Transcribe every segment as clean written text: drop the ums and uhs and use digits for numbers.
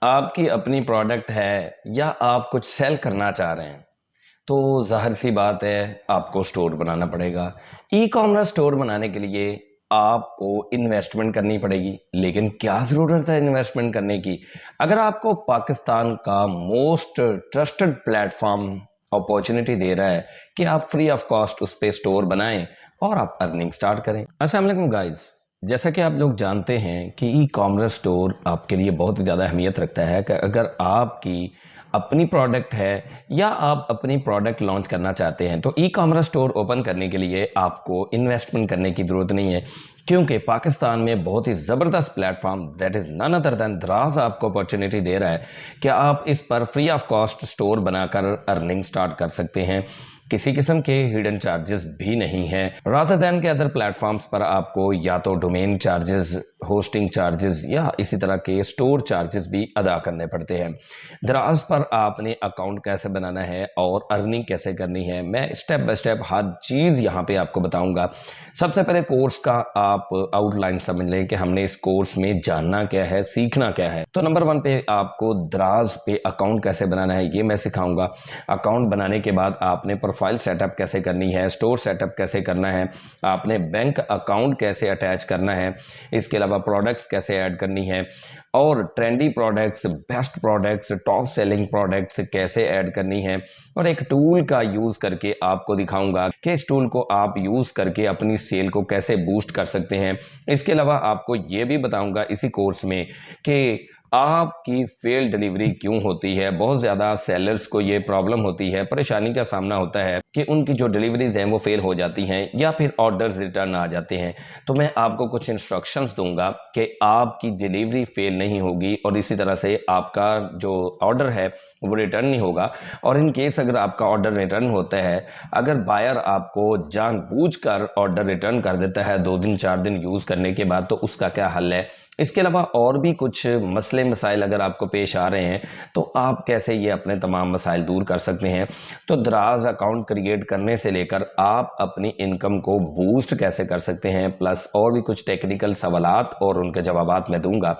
आपकी अपनी प्रोडक्ट है या आप कुछ सेल करना चाह रहे हैं तो ज़ाहिर सी बात है आपको स्टोर बनाना पड़ेगा। ई कॉमर्स स्टोर बनाने के लिए आपको इन्वेस्टमेंट करनी पड़ेगी, लेकिन क्या ज़रूरत है इन्वेस्टमेंट करने की? अगर आपको पाकिस्तान का मोस्ट ट्रस्टेड प्लेटफॉर्म अपॉर्चुनिटी दे रहा है कि आप फ्री ऑफ कॉस्ट उस पर स्टोर बनाएं और आप अर्निंग स्टार्ट करें। अस्सलाम वालेकुम गाइस, जैसा कि आप लोग जानते हैं कि ई कॉमर्स स्टोर आपके लिए बहुत ही ज़्यादा अहमियत रखता है कि अगर आपकी अपनी प्रोडक्ट है या आप अपनी प्रोडक्ट लॉन्च करना चाहते हैं तो ई कॉमर्स स्टोर ओपन करने के लिए आपको इन्वेस्टमेंट करने की ज़रूरत नहीं है, क्योंकि पाकिस्तान में बहुत ही ज़बरदस्त platform that is none other than Daraz आपको अपॉर्चुनिटी दे रहा है कि आप इस पर फ्री ऑफ कॉस्ट स्टोर बनाकर अर्निंग स्टार्ट कर सकते हैं। किसी किस्म के हिडन चार्जेस भी नहीं है। रादर दैन के अदर प्लेटफॉर्म्स पर आपको या तो डोमेन चार्जेस, होस्टिंग चार्जेस या इसी तरह के स्टोर चार्जेस भी अदा करने पड़ते हैं। दराज पर आपने अकाउंट कैसे बनाना है और अर्निंग कैसे करनी है, मैं स्टेप बाय स्टेप हर चीज़ यहाँ पे आपको बताऊंगा। सबसे पहले कोर्स का आप आउटलाइन समझ लें कि हमने इस कोर्स में जानना क्या है, सीखना क्या है। तो नंबर 1 पे आपको दराज पे अकाउंट कैसे बनाना है ये मैं सिखाऊंगा। अकाउंट बनाने के बाद आपने प्रोफाइल सेटअप कैसे करनी है, स्टोर सेटअप कैसे करना है, आपने बैंक अकाउंट कैसे अटैच करना है, इसके अलावा प्रोडक्ट्स कैसे ऐड करनी है और trendy products, best products, top selling products कैसे ऐड करनी है। और एक टूल का यूज़ करके आपको दिखाऊंगा कि इस टूल को आप यूज़ करके अपनी सेल को कैसे बूस्ट कर सकते हैं। इसके अलावा आपको ये भी बताऊंगा इसी कोर्स में कि आपकी फेल डिलीवरी क्यों होती है। बहुत ज़्यादा सेलर्स को ये प्रॉब्लम होती है, परेशानी का सामना होता है कि उनकी जो डिलीवरीज हैं वो फेल हो जाती हैं या फिर ऑर्डर्स रिटर्न आ जाते हैं। तो मैं आपको कुछ इंस्ट्रक्शंस दूंगा कि आपकी डिलीवरी फेल नहीं होगी और इसी तरह से आपका जो ऑर्डर है वो रिटर्न नहीं होगा। और इन केस अगर आपका ऑर्डर रिटर्न होता है, अगर बायर आपको जानबूझकर ऑर्डर रिटर्न कर देता है 2 दिन 4 दिन यूज़ करने के बाद, तो उसका क्या हल है। इसके अलावा और भी कुछ मसले मसाइल अगर आपको पेश आ रहे हैं तो आप कैसे ये अपने तमाम मसाइल दूर कर सकते हैं। तो दराज अकाउंट क्रिएट करने से लेकर आप अपनी इनकम को बूस्ट कैसे कर सकते हैं, प्लस और भी कुछ टेक्निकल सवालात और उनके जवाबात मैं दूंगा।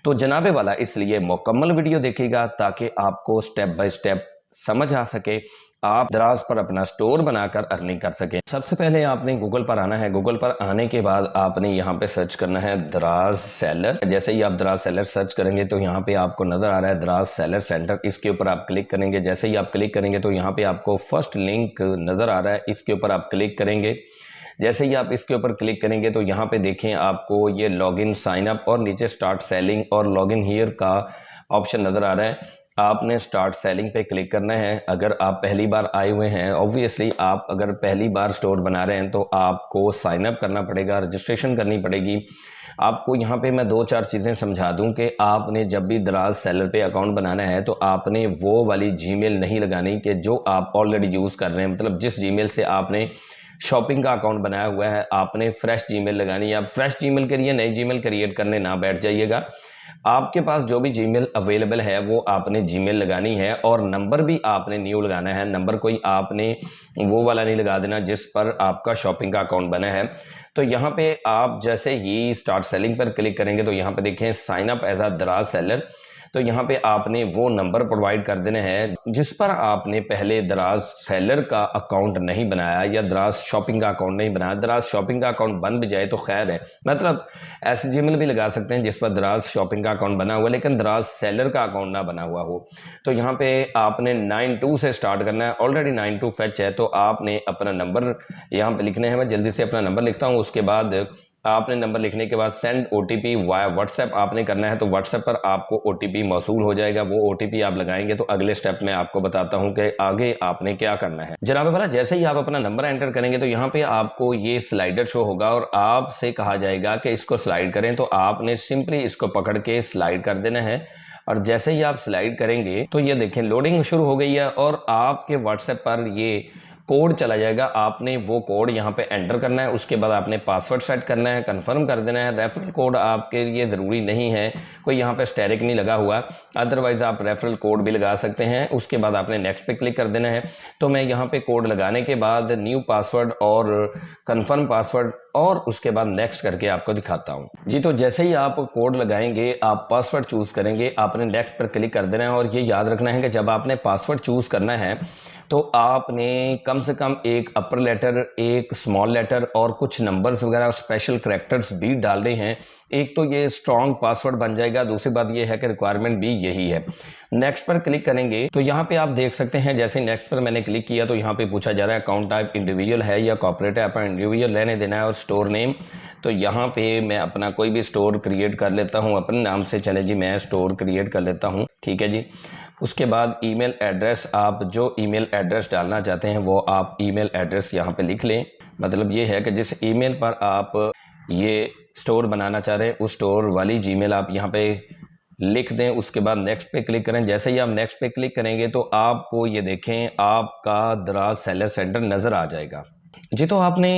तो जनाबे वाला इसलिए मुकम्मल वीडियो देखिएगा ताकि आपको स्टेप बाय स्टेप समझ आ सके, आप दराज पर अपना स्टोर बनाकर अर्निंग कर सकें। सबसे पहले आपने गूगल पर आना है। गूगल पर आने के बाद आपने यहाँ पे सर्च करना है दराज सेलर। जैसे ही आप दराज सेलर सर्च करेंगे तो यहाँ पे आपको नजर आ रहा है दराज सेलर सेंटर, इसके ऊपर आप क्लिक करेंगे। जैसे ही आप क्लिक करेंगे तो यहाँ पे आपको फर्स्ट लिंक नजर आ रहा है, इसके ऊपर आप क्लिक करेंगे। जैसे ही आप इसके ऊपर क्लिक करेंगे तो यहाँ पे देखें आपको ये लॉगिन, साइन अप और नीचे स्टार्ट सेलिंग और लॉगिन हियर का ऑप्शन नजर आ रहा है। आपने स्टार्ट सेलिंग पे क्लिक करना है। अगर आप पहली बार आए हुए हैं, ऑब्वियसली आप अगर पहली बार स्टोर बना रहे हैं तो आपको साइन अप करना पड़ेगा, रजिस्ट्रेशन करनी पड़ेगी। आपको यहाँ पे मैं 2-4 चीज़ें समझा दूं कि आपने जब भी दराज सेलर पे अकाउंट बनाना है तो आपने वो वाली जीमेल नहीं लगानी कि जो आप ऑलरेडी यूज़ कर रहे हैं। मतलब जिस जीमेल से आपने शॉपिंग का अकाउंट बनाया हुआ है, आपने फ्रेश जीमेल लगानी है। आप फ्रेश जीमेल के लिए नई जीमेल क्रिएट करने ना बैठ जाइएगा। आपके पास जो भी जीमेल अवेलेबल है वो आपने जीमेल लगानी है और नंबर भी आपने न्यू लगाना है। नंबर कोई आपने वो वाला नहीं लगा देना जिस पर आपका शॉपिंग का अकाउंट बना है। तो यहाँ पे आप जैसे ही स्टार्ट सेलिंग पर क्लिक करेंगे तो यहाँ पे देखें साइन अप एज अ दराज सेलर। तो यहाँ पे आपने वो नंबर प्रोवाइड कर देने हैं जिस पर आपने पहले दराज सेलर का अकाउंट नहीं बनाया या दराज शॉपिंग का अकाउंट नहीं बनाया। दराज शॉपिंग का अकाउंट बन भी जाए तो खैर है, मतलब ऐसे जीमेल भी लगा सकते हैं जिस पर दराज शॉपिंग का अकाउंट बना हुआ लेकिन दराज सेलर का अकाउंट ना बना हुआ हो। तो यहाँ पे आपने 92 से स्टार्ट करना है। ऑलरेडी 92 फैच है तो आपने अपना नंबर यहाँ पे लिखना है। मैं जल्दी से अपना नंबर लिखता हूँ। उसके बाद आपने नंबर लिखने के बाद सेंड ओटीपी वाया व्हाट्सएप आपने करना है। तो व्हाट्सएप पर आपको ओटीपी मौसूल हो जाएगा, वो ओटीपी आप लगाएंगे। तो अगले स्टेप में आपको बताता हूं कि आगे आपने क्या करना है। जनाब वाला, जैसे ही आप अपना नंबर एंटर करेंगे तो यहाँ पे आपको ये स्लाइडर शो होगा और आपसे कहा जाएगा कि इसको स्लाइड करें। तो आपने सिंपली इसको पकड़ के स्लाइड कर देना है और जैसे ही आप स्लाइड करेंगे तो ये देखें लोडिंग शुरू हो गई है और आपके व्हाट्सएप पर ये कोड चला जाएगा, आपने वो कोड यहाँ पे एंटर करना है, उसके बाद आपने पासवर्ड सेट करना है, कंफर्म कर देना है। रेफरल कोड आपके लिए ज़रूरी नहीं है, कोई यहाँ पे स्टैटिक नहीं लगा हुआ, अदरवाइज़ आप रेफरल कोड भी लगा सकते हैं। उसके बाद आपने नेक्स्ट पे क्लिक कर देना है। तो मैं यहाँ पे कोड लगाने के बाद न्यू पासवर्ड और कंफर्म पासवर्ड और उसके बाद नेक्स्ट करके आपको दिखाता हूँ जी। तो जैसे ही आप कोड लगाएंगे, आप पासवर्ड चूज़ करेंगे, आपने नेक्स्ट पर क्लिक कर देना है। और ये याद रखना है कि जब आपने पासवर्ड चूज़ करना है तो आपने कम से कम एक अपर लेटर, एक स्मॉल लेटर और कुछ नंबर्स वगैरह स्पेशल करैक्टर्स भी डालने हैं। एक तो ये स्ट्रॉन्ग पासवर्ड बन जाएगा, दूसरी बात ये है कि रिक्वायरमेंट भी यही है। नेक्स्ट पर क्लिक करेंगे तो यहाँ पे आप देख सकते हैं, जैसे नेक्स्ट पर मैंने क्लिक किया तो यहाँ पे पूछा जा रहा है अकाउंट टाइप इंडिविजुअल है या कॉर्पोरेट है, अपना इंडिविजुअल रहने देना है। और स्टोर नेम, तो यहाँ पे मैं अपना कोई भी स्टोर क्रिएट कर लेता हूँ, अपने नाम से चले जी, मैं स्टोर क्रिएट कर लेता हूँ, ठीक है जी। उसके बाद ईमेल एड्रेस, आप जो ईमेल एड्रेस डालना चाहते हैं वो आप ईमेल एड्रेस यहाँ पे लिख लें। मतलब ये है कि जिस ईमेल पर आप ये स्टोर बनाना चाह रहे हैं उस स्टोर वाली जीमेल आप यहाँ पे लिख दें। उसके बाद नेक्स्ट पे क्लिक करें। जैसे ही आप नेक्स्ट पे क्लिक करेंगे तो आपको ये देखें आपका दराज सेलर सेंटर नज़र आ जाएगा जी। तो आपने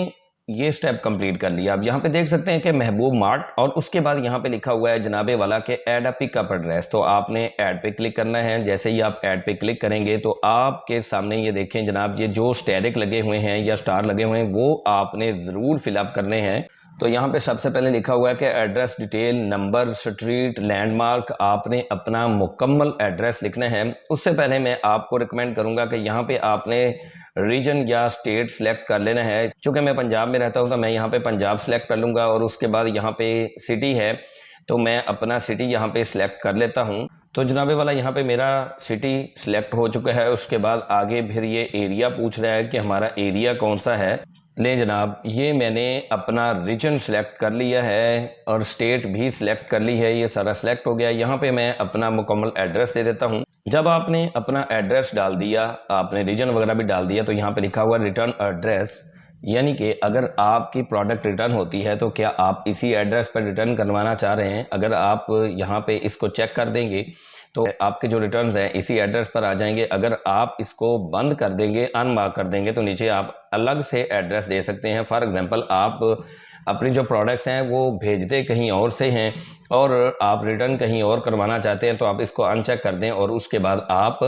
ये स्टेप कंप्लीट कर लिया। अब यहाँ पे देख सकते हैं कि महबूब मार्ट, और उसके बाद यहाँ पे लिखा हुआ है जनाबे वाला के ऐड अ पिकअप एड्रेस। तो आपने ऐड पे क्लिक करना है। जैसे ही आप ऐड पे क्लिक करेंगे तो आपके सामने ये देखें जनाब, ये जो स्टैटिक लगे हुए हैं या स्टार लगे हुए हैं वो आपने ज़रूर फिलअप करने हैं। तो यहाँ पे सबसे पहले लिखा हुआ है कि address detail, number, street, landmark, आपने अपना मुकम्मल एड्रेस लिखना है। उससे पहले मैं आपको रिकमेंड करूँगा कि यहाँ पे आपने रीजन या स्टेट सेलेक्ट कर लेना है। चूँकि मैं पंजाब में रहता हूँ तो मैं यहाँ पे पंजाब सेलेक्ट कर लूँगा, और उसके बाद यहाँ पे सिटी है तो मैं अपना सिटी यहाँ पे सिलेक्ट कर लेता हूँ। तो जनाबे वाला यहाँ पे मेरा सिटी सिलेक्ट हो चुका है। उसके बाद आगे फिर ये एरिया पूछ रहा है कि हमारा एरिया कौन सा है। ले जनाब, ये मैंने अपना रीजन सेलेक्ट कर लिया है और स्टेट भी सिलेक्ट कर ली है, ये सारा सिलेक्ट हो गया। यहाँ पे मैं अपना मुकम्मल एड्रेस दे देता हूँ। जब आपने अपना एड्रेस डाल दिया, आपने रीजन वगैरह भी डाल दिया, तो यहाँ पे लिखा हुआ रिटर्न एड्रेस, यानी कि अगर आपकी प्रोडक्ट रिटर्न होती है तो क्या आप इसी एड्रेस पर रिटर्न करवाना चाह रहे हैं। अगर आप यहाँ पे इसको चेक कर देंगे तो आपके जो रिटर्न्स हैं इसी एड्रेस पर आ जाएंगे। अगर आप इसको बंद कर देंगे, अनमार्क कर देंगे, तो नीचे आप अलग से एड्रेस दे सकते हैं। फॉर एग्जांपल, आप अपनी जो प्रोडक्ट्स हैं वो भेजते कहीं और से हैं और आप रिटर्न कहीं और करवाना चाहते हैं, तो आप इसको अनचेक कर दें और उसके बाद आप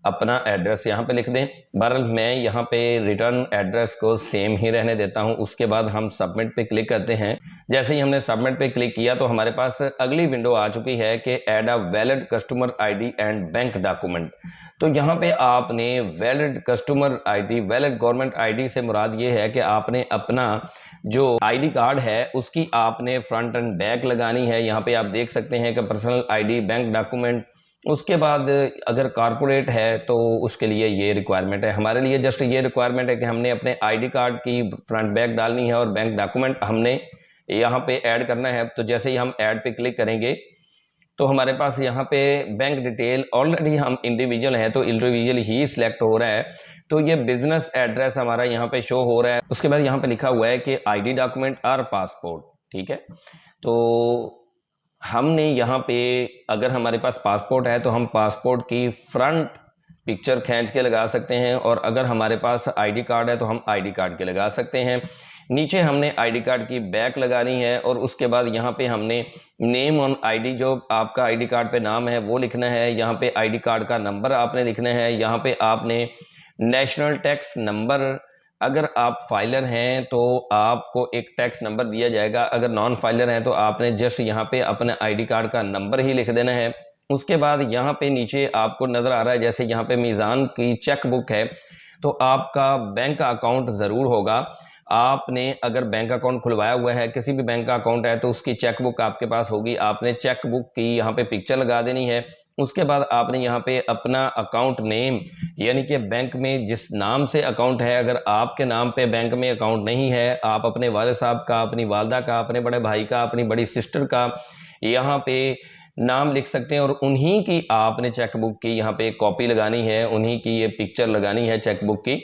अपना एड्रेस यहाँ पे लिख दें। बहरहाल मैं यहाँ पे रिटर्न एड्रेस को सेम ही रहने देता हूँ। उसके बाद हम सबमिट पे क्लिक करते हैं। जैसे ही हमने सबमिट पे क्लिक किया तो हमारे पास अगली विंडो आ चुकी है कि add a valid customer ID and bank document. तो यहाँ पे आपने valid customer ID, valid government ID से मुराद ये है कि आपने अपना जो आईडी कार्ड है उसकी आपने फ्रंट एंड बैक लगानी है। यहाँ पे आप देख सकते हैं कि पर्सनल आईडी, बैंक डॉक्यूमेंट, उसके बाद अगर कॉर्पोरेट है तो उसके लिए ये रिक्वायरमेंट है। हमारे लिए जस्ट ये रिक्वायरमेंट है कि हमने अपने आईडी कार्ड की फ्रंट बैक डालनी है और बैंक डॉक्यूमेंट हमने यहाँ पे ऐड करना है। तो जैसे ही हम ऐड पे क्लिक करेंगे तो हमारे पास यहाँ पे बैंक डिटेल, ऑलरेडी हम इंडिविजुअल हैं तो इंडिविजुअल ही सिलेक्ट हो रहा है, तो ये बिजनेस एड्रेस हमारा यहाँ पे शो हो रहा है। उसके बाद यहाँ पे लिखा हुआ है कि आईडी डॉक्यूमेंट और पासपोर्ट, ठीक है। तो हमने यहाँ पे अगर हमारे पास पासपोर्ट है तो हम पासपोर्ट की फ्रंट पिक्चर खींच के लगा सकते हैं, और अगर हमारे पास आईडी कार्ड है तो हम आईडी कार्ड के लगा सकते हैं। नीचे हमने आईडी कार्ड की बैक लगानी है और उसके बाद यहाँ पे हमने नेम ऑन आईडी, जो आपका आईडी कार्ड पे नाम है वो लिखना है। यहाँ पे आईडी कार्ड का नंबर आपने लिखना है। यहाँ पे आपने नेशनल टैक्स नंबर, अगर आप फाइलर हैं तो आपको एक टैक्स नंबर दिया जाएगा, अगर नॉन फाइलर हैं तो आपने जस्ट यहाँ पे अपने आईडी कार्ड का नंबर ही लिख देना है। उसके बाद यहाँ पे नीचे आपको नज़र आ रहा है जैसे यहाँ पे मीज़ान की चेक बुक है, तो आपका बैंक अकाउंट ज़रूर होगा। आपने अगर बैंक अकाउंट खुलवाया हुआ है, किसी भी बैंक का अकाउंट है, तो उसकी चेक बुक आपके पास होगी। आपने चेक बुक की यहाँ पे पिक्चर लगा देनी है। उसके बाद आपने यहाँ पे अपना अकाउंट नेम, यानी कि बैंक में जिस नाम से अकाउंट है, अगर आपके नाम पे बैंक में अकाउंट नहीं है, आप अपने वाले साहब का, अपनी वालदा का, अपने बड़े भाई का, अपनी बड़ी सिस्टर का यहाँ पे नाम लिख सकते हैं और उन्हीं की आपने चेकबुक की यहाँ पे कॉपी लगानी है, उन्हीं की ये पिक्चर लगानी है चेकबुक की।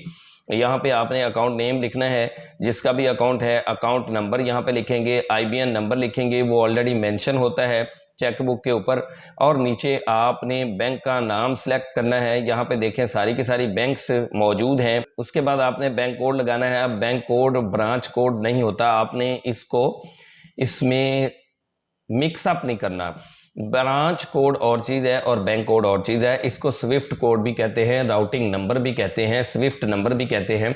यहाँ पे आपने अकाउंट नेम लिखना है, जिसका भी अकाउंट है, अकाउंट नंबर यहाँ पे लिखेंगे, आईबीएन नंबर लिखेंगे, वो ऑलरेडी मेंशन होता है चेकबुक के ऊपर। और नीचे आपने बैंक का नाम सेलेक्ट करना है। यहाँ पे देखें सारी की सारी बैंक्स मौजूद हैं। उसके बाद आपने बैंक कोड लगाना है। अब बैंक कोड ब्रांच कोड नहीं होता, आपने इसको इसमें मिक्सअप नहीं करना। ब्रांच कोड और चीज़ है और बैंक कोड और चीज़ है। इसको स्विफ्ट कोड भी कहते हैं, राउटिंग नंबर भी कहते हैं, स्विफ्ट नंबर भी कहते हैं।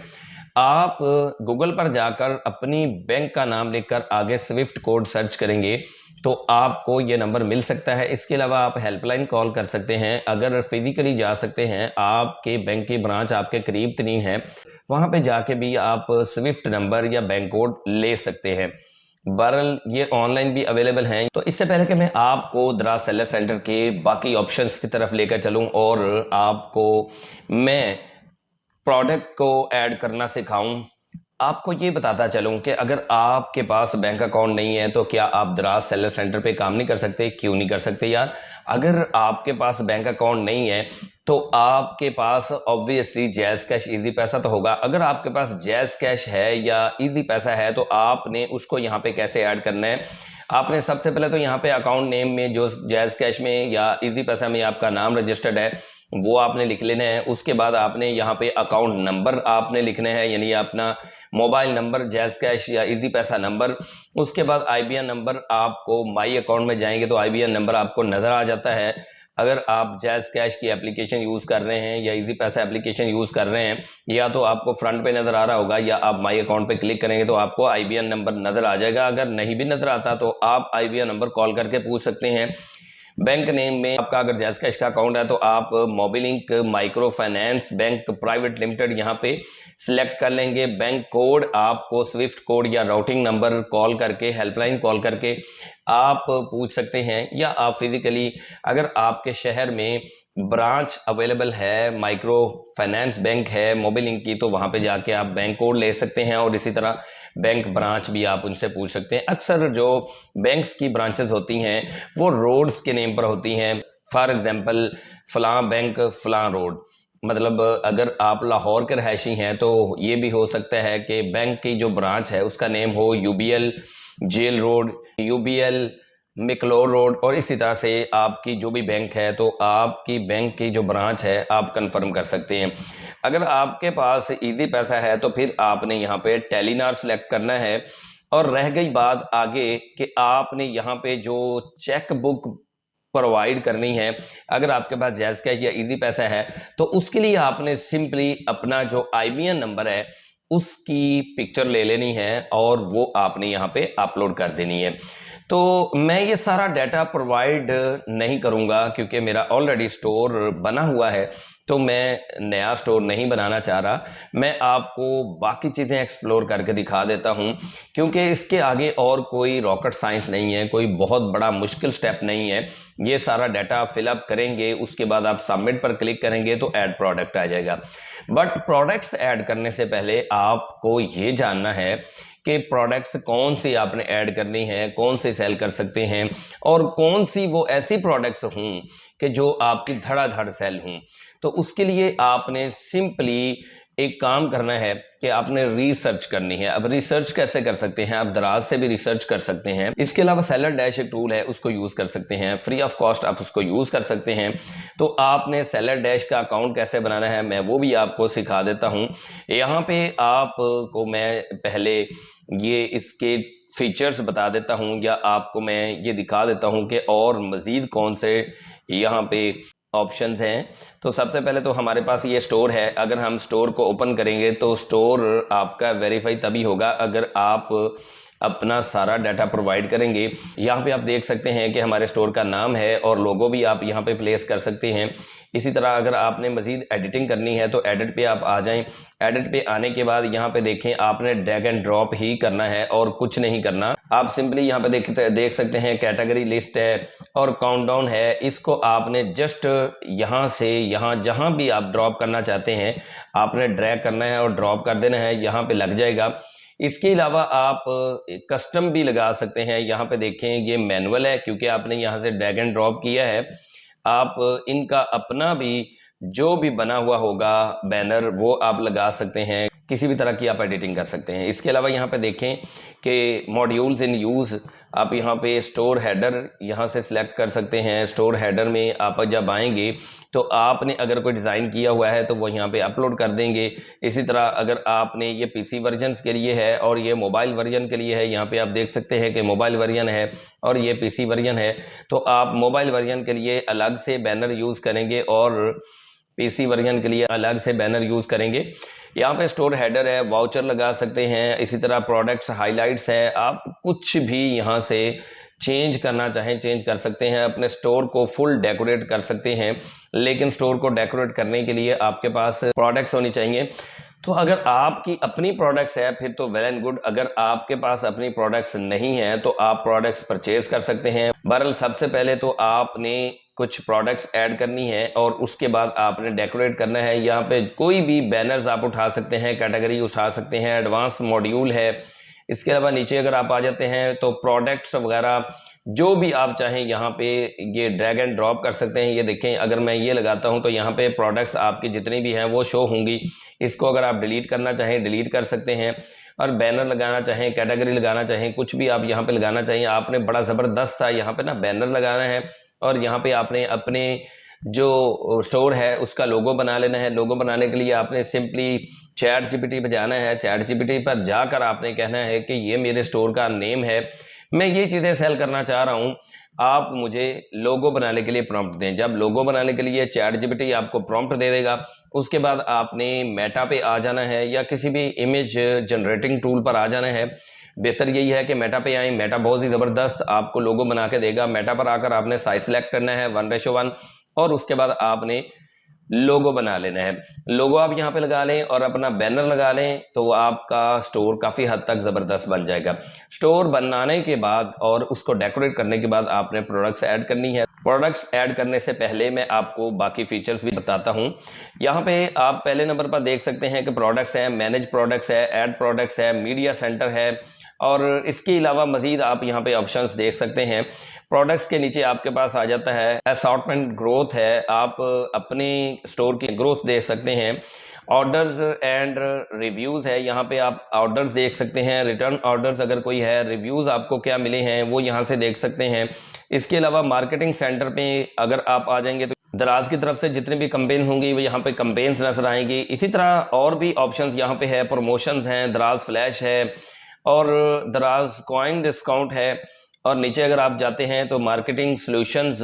आप गूगल पर जाकर अपनी बैंक का नाम लिखकर आगे स्विफ्ट कोड सर्च करेंगे तो आपको ये नंबर मिल सकता है। इसके अलावा आप हेल्पलाइन कॉल कर सकते हैं। अगर फिजिकली जा सकते हैं, आपके बैंक की ब्रांच आपके करीब तरीन है, वहाँ पे जाके भी आप स्विफ्ट नंबर या बैंक कोड ले सकते हैं। बहरहाल ये ऑनलाइन भी अवेलेबल हैं। तो इससे पहले कि मैं आपको दराज सेलर सेंटर के बाकी ऑप्शंस की तरफ लेकर चलूँ और आपको मैं प्रोडक्ट को ऐड करना सिखाऊं, आपको ये बताता चलूं कि अगर आपके पास बैंक अकाउंट नहीं है तो क्या आप दराज सेलर सेंटर पे काम नहीं कर सकते? क्यों नहीं कर सकते यार? अगर आपके पास बैंक अकाउंट नहीं है तो आपके पास ऑब्वियसली जैज़ कैश इजी पैसा तो होगा। अगर आपके पास जैज़ कैश है या इजी पैसा है तो आपने उसको यहाँ पे कैसे ऐड करना है? आपने सबसे पहले तो यहाँ पे अकाउंट नेम में जो जैज़ कैश में या इजी पैसा में आपका नाम रजिस्टर्ड है वो आपने लिख लेना है। उसके बाद आपने यहाँ पे अकाउंट नंबर आपने लिखना है, यानी अपना मोबाइल नंबर, जैज़ कैश या इजी पैसा नंबर। उसके बाद आईबीएन नंबर, आपको माई अकाउंट में जाएंगे तो आईबीएन नंबर आपको नज़र आ जाता है। अगर आप जैज़ कैश की एप्लीकेशन यूज़ कर रहे हैं या इजी पैसा एप्लीकेशन यूज़ कर रहे हैं, या तो आपको फ्रंट पे नज़र आ रहा होगा या आप माई अकाउंट पे क्लिक करेंगे तो आपको आईबीएन नंबर नज़र आ जाएगा। अगर नहीं भी नज़र आता तो आप आईबीएन नंबर कॉल करके पूछ सकते हैं। बैंक नेम में आपका अगर जैज़ कैश का अकाउंट है तो आप Mobilink micro finance bank private limited यहाँ पे सिलेक्ट कर लेंगे। बैंक कोड आपको स्विफ्ट कोड या राउटिंग नंबर कॉल करके, हेल्पलाइन कॉल करके आप पूछ सकते हैं, या आप फिजिकली अगर आपके शहर में ब्रांच अवेलेबल है, माइक्रो फाइनेंस बैंक है मोबिलिंक की, तो वहाँ पे जाके आप बैंक कोड ले सकते हैं और इसी तरह बैंक ब्रांच भी आप उनसे पूछ सकते हैं। अक्सर जो बैंक्स की ब्रांचेस होती हैं वो रोड्स के नेम पर होती हैं। फॉर एग्जांपल फलां बैंक फलां रोड, मतलब अगर आप लाहौर के रहायशी हैं तो ये भी हो सकता है कि बैंक की जो ब्रांच है उसका नेम हो यूबीएल जेल रोड, यूबीएल मिकलोर रोड, और इसी तरह से आपकी जो भी बैंक है तो आपकी बैंक की जो ब्रांच है आप कंफर्म कर सकते हैं। अगर आपके पास इजी पैसा है तो फिर आपने यहाँ पे टेलीनार सेलेक्ट करना है। और रह गई बात आगे कि आपने यहाँ पे जो चेक बुक प्रोवाइड करनी है, अगर आपके पास जैज़ कैश या इजी पैसा है तो उसके लिए आपने सिंपली अपना जो आईबीएन नंबर है उसकी पिक्चर ले लेनी है और वो आपने यहाँ पे अपलोड कर देनी है। तो मैं ये सारा डाटा प्रोवाइड नहीं करूँगा क्योंकि मेरा ऑलरेडी स्टोर बना हुआ है, तो मैं नया स्टोर नहीं बनाना चाह रहा। मैं आपको बाकी चीज़ें एक्सप्लोर करके दिखा देता हूँ क्योंकि इसके आगे और कोई रॉकेट साइंस नहीं है, कोई बहुत बड़ा मुश्किल स्टेप नहीं है। ये सारा डाटा आप फिलअप करेंगे, उसके बाद आप सबमिट पर क्लिक करेंगे तो ऐड प्रोडक्ट आ जाएगा। बट प्रोडक्ट्स ऐड करने से पहले आपको ये जानना है कि प्रोडक्ट्स कौन सी आपने ऐड करनी है, कौन से सेल कर सकते हैं, और कौन सी वो ऐसी प्रोडक्ट्स हों कि जो आपकी धड़ाधड़ सेल हों। तो उसके लिए आपने सिंपली एक काम करना है कि आपने रिसर्च करनी है। अब रिसर्च कैसे कर सकते हैं? आप दराज से भी रिसर्च कर सकते हैं। इसके अलावा सेलर डैश एक टूल है, उसको यूज़ कर सकते हैं, फ्री ऑफ कॉस्ट आप उसको यूज़ कर सकते हैं। तो आपने सेलर डैश का अकाउंट कैसे बनाना है मैं वो भी आपको सिखा देता हूँ। यहाँ पे आपको मैं पहले ये इसके फीचर्स बता देता हूँ या आपको मैं ये दिखा देता हूँ कि और मज़ीद कौन से यहाँ पे ऑप्शंस हैं। तो सबसे पहले तो हमारे पास ये स्टोर है। अगर हम स्टोर को ओपन करेंगे तो स्टोर आपका वेरीफाई तभी होगा अगर आप अपना सारा डाटा प्रोवाइड करेंगे। यहाँ पे आप देख सकते हैं कि हमारे स्टोर का नाम है और लोगो भी आप यहाँ पे प्लेस कर सकते हैं। इसी तरह अगर आपने मज़ीद एडिटिंग करनी है तो एडिट पे आप आ जाएं। एडिट पे आने के बाद यहाँ पे देखें आपने ड्रैग एंड ड्रॉप ही करना है और कुछ नहीं करना। आप सिंपली यहाँ पे देख सकते हैं कैटेगरी लिस्ट है और काउंटडाउन है। इसको आपने जस्ट यहाँ से यहाँ जहाँ भी आप ड्रॉप करना चाहते हैं आपने ड्रैग करना है और ड्रॉप कर देना है, यहाँ पे लग जाएगा। इसके अलावा आप कस्टम भी लगा सकते हैं। यहाँ पे देखें ये मैनुअल है क्योंकि आपने यहाँ से ड्रैग एंड ड्रॉप किया है। आप इनका अपना भी जो भी बना हुआ होगा बैनर वो आप लगा सकते हैं, किसी भी तरह की आप एडिटिंग कर सकते हैं। इसके अलावा यहाँ पे देखें कि मॉड्यूल्स इन यूज़ आप यहाँ पे स्टोर हेडर यहाँ से सिलेक्ट कर सकते हैं। स्टोर हेडर में आप जब आएंगे तो आपने अगर कोई डिज़ाइन किया हुआ है तो वो यहाँ पे अपलोड कर देंगे। इसी तरह अगर आपने ये पीसी वर्जन्स के लिए है और ये मोबाइल वर्जन के लिए है, यहाँ पे आप देख सकते हैं कि मोबाइल वर्जन है और ये पीसी वर्जन है, तो आप मोबाइल वर्जन के लिए अलग से बैनर यूज़ करेंगे और पीसी वर्जन के लिए अलग से बैनर यूज़ करेंगे। यहाँ पे स्टोर हेडर है, वाउचर लगा सकते हैं। इसी तरह प्रोडक्ट्स हाइलाइट्स है, आप कुछ भी यहाँ से चेंज करना चाहें चेंज कर सकते हैं। अपने स्टोर को फुल डेकोरेट कर सकते हैं, लेकिन स्टोर को डेकोरेट करने के लिए आपके पास प्रोडक्ट्स होनी चाहिए। तो अगर आपकी अपनी प्रोडक्ट्स है फिर तो वेल एंड गुड, अगर आपके पास अपनी प्रोडक्ट्स नहीं है तो आप प्रोडक्ट्स परचेज कर सकते हैं। बहरहाल सबसे पहले तो आपने कुछ प्रोडक्ट्स ऐड करनी है और उसके बाद आपने डेकोरेट करना है। यहाँ पे कोई भी बैनर्स आप उठा सकते हैं, कैटेगरी उठा सकते हैं, एडवांस मॉड्यूल है। इसके अलावा नीचे अगर आप आ जाते हैं तो प्रोडक्ट्स वगैरह जो भी आप चाहें यहाँ पे ये ड्रैग एंड ड्रॉप कर सकते हैं। ये देखें, अगर मैं ये लगाता हूँ तो यहाँ पे प्रोडक्ट्स आपकी जितनी भी हैं वो शो होंगी। इसको अगर आप डिलीट करना चाहें डिलीट कर सकते हैं, और बैनर लगाना चाहें, कैटेगरी लगाना चाहें, कुछ भी आप यहाँ पे लगाना चाहिए। आपने बड़ा ज़बरदस्त सा यहाँ पे ना बैनर लगाना है और यहाँ पे आपने अपने जो स्टोर है उसका लोगो बना लेना है। लोगो बनाने के लिए आपने सिंपली चैट जीपीटी पे जाना है। चैट जीपीटी पर जाकर आपने कहना है कि ये मेरे स्टोर का नेम है, मैं ये चीज़ें सेल करना चाह रहा हूँ, आप मुझे लोगो बनाने के लिए प्रॉम्प्ट दें। जब लोगो बनाने के लिए चैट जीपीटी आपको प्रॉम्प्ट दे देगा, उसके बाद आपने मेटा पे आ जाना है या किसी भी इमेज जनरेटिंग टूल पर आ जाना है। बेहतर यही है कि मेटा पे आए, मेटा बहुत ही ज़बरदस्त आपको लोगो बना के देगा। मेटा पर आकर आपने साइज सेलेक्ट करना है 1:1 और उसके बाद आपने लोगो बना लेना है। लोगो आप यहाँ पे लगा लें और अपना बैनर लगा लें तो आपका स्टोर काफ़ी हद तक ज़बरदस्त बन जाएगा। स्टोर बनाने के बाद और उसको डेकोरेट करने के बाद आपने प्रोडक्ट्स ऐड करनी है। प्रोडक्ट्स ऐड करने से पहले मैं आपको बाकी फीचर्स भी बताता हूँ। यहाँ पे आप पहले नंबर पर देख सकते हैं कि प्रोडक्ट्स है, मैनेज प्रोडक्ट्स है, ऐड प्रोडक्ट्स है, मीडिया सेंटर है, और इसके अलावा मज़ीद आप यहाँ पे ऑप्शंस देख सकते हैं। प्रोडक्ट्स के नीचे आपके पास आ जाता है असॉर्टमेंट ग्रोथ है, आप अपने स्टोर की ग्रोथ देख सकते हैं। ऑर्डर्स एंड रिव्यूज़ है, यहाँ पे आप ऑर्डर्स देख सकते हैं, रिटर्न ऑर्डर्स अगर कोई है, रिव्यूज़ आपको क्या मिले हैं वो यहाँ से देख सकते हैं। इसके अलावा मार्केटिंग सेंटर पे अगर आप आ जाएंगे तो दराज की तरफ से जितनी भी कंपेन होंगी वो यहाँ पे कंपेन्स नजर आएंगी। इसी तरह और भी ऑप्शंस यहाँ पे है, प्रमोशंस हैं, दराज फ्लैश है और दराज कॉइन डिस्काउंट है। और नीचे अगर आप जाते हैं तो मार्केटिंग सॉल्यूशंस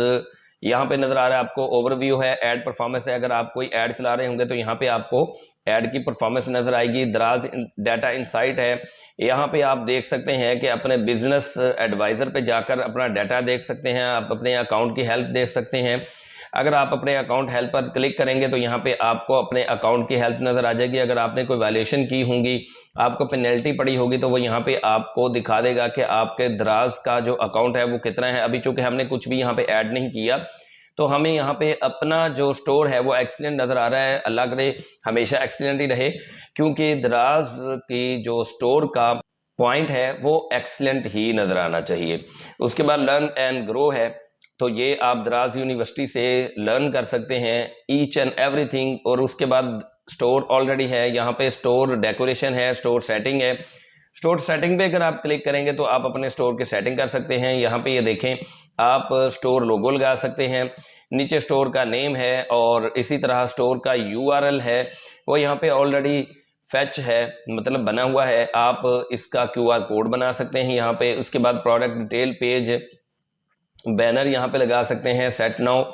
यहाँ पे नज़र आ रहा है आपको, ओवरव्यू है, ऐड परफॉर्मेंस है। अगर आप कोई ऐड चला रहे होंगे तो यहाँ पे आपको ऐड की परफॉर्मेंस नज़र आएगी। दराज डाटा इंसाइट है, यहाँ पे आप देख सकते हैं कि अपने बिजनेस एडवाइज़र पे जाकर अपना डाटा देख सकते हैं, आप अपने अकाउंट की हेल्प देख सकते हैं। अगर आप अपने अकाउंट हेल्प पर क्लिक करेंगे तो यहाँ पे आपको अपने अकाउंट की हेल्प नज़र आ जाएगी। अगर आपने कोई वायलेशन की होंगी, आपको पेनल्टी पड़ी होगी, तो वो यहाँ पे आपको दिखा देगा कि आपके दराज का जो अकाउंट है वो कितना है। अभी चूंकि हमने कुछ भी यहाँ पे ऐड नहीं किया तो हमें यहाँ पे अपना जो स्टोर है वो एक्सीलेंट नज़र आ रहा है। अल्लाह करे हमेशा एक्सीलेंट ही रहे, क्योंकि दराज की जो स्टोर का पॉइंट है वो एक्सीलेंट ही नज़र आना चाहिए। उसके बाद लर्न एंड ग्रो है, तो ये आप दराज यूनिवर्सिटी से लर्न कर सकते हैं ईच एंड एवरीथिंग। और उसके बाद स्टोर ऑलरेडी है, यहाँ पे स्टोर डेकोरेशन है, स्टोर सेटिंग है। स्टोर सेटिंग पे अगर आप क्लिक करेंगे तो आप अपने स्टोर की सेटिंग कर सकते हैं। यहाँ पे ये देखें, आप स्टोर लोगो लगा सकते हैं, नीचे स्टोर का नेम है और इसी तरह स्टोर का यूआरएल है वो यहाँ पे ऑलरेडी फैच है, मतलब बना हुआ है। आप इसका क्यूआर कोड बना सकते हैं यहाँ पे। उसके बाद प्रोडक्ट डिटेल पेज बैनर यहाँ पे लगा सकते हैं, सेट नाउ।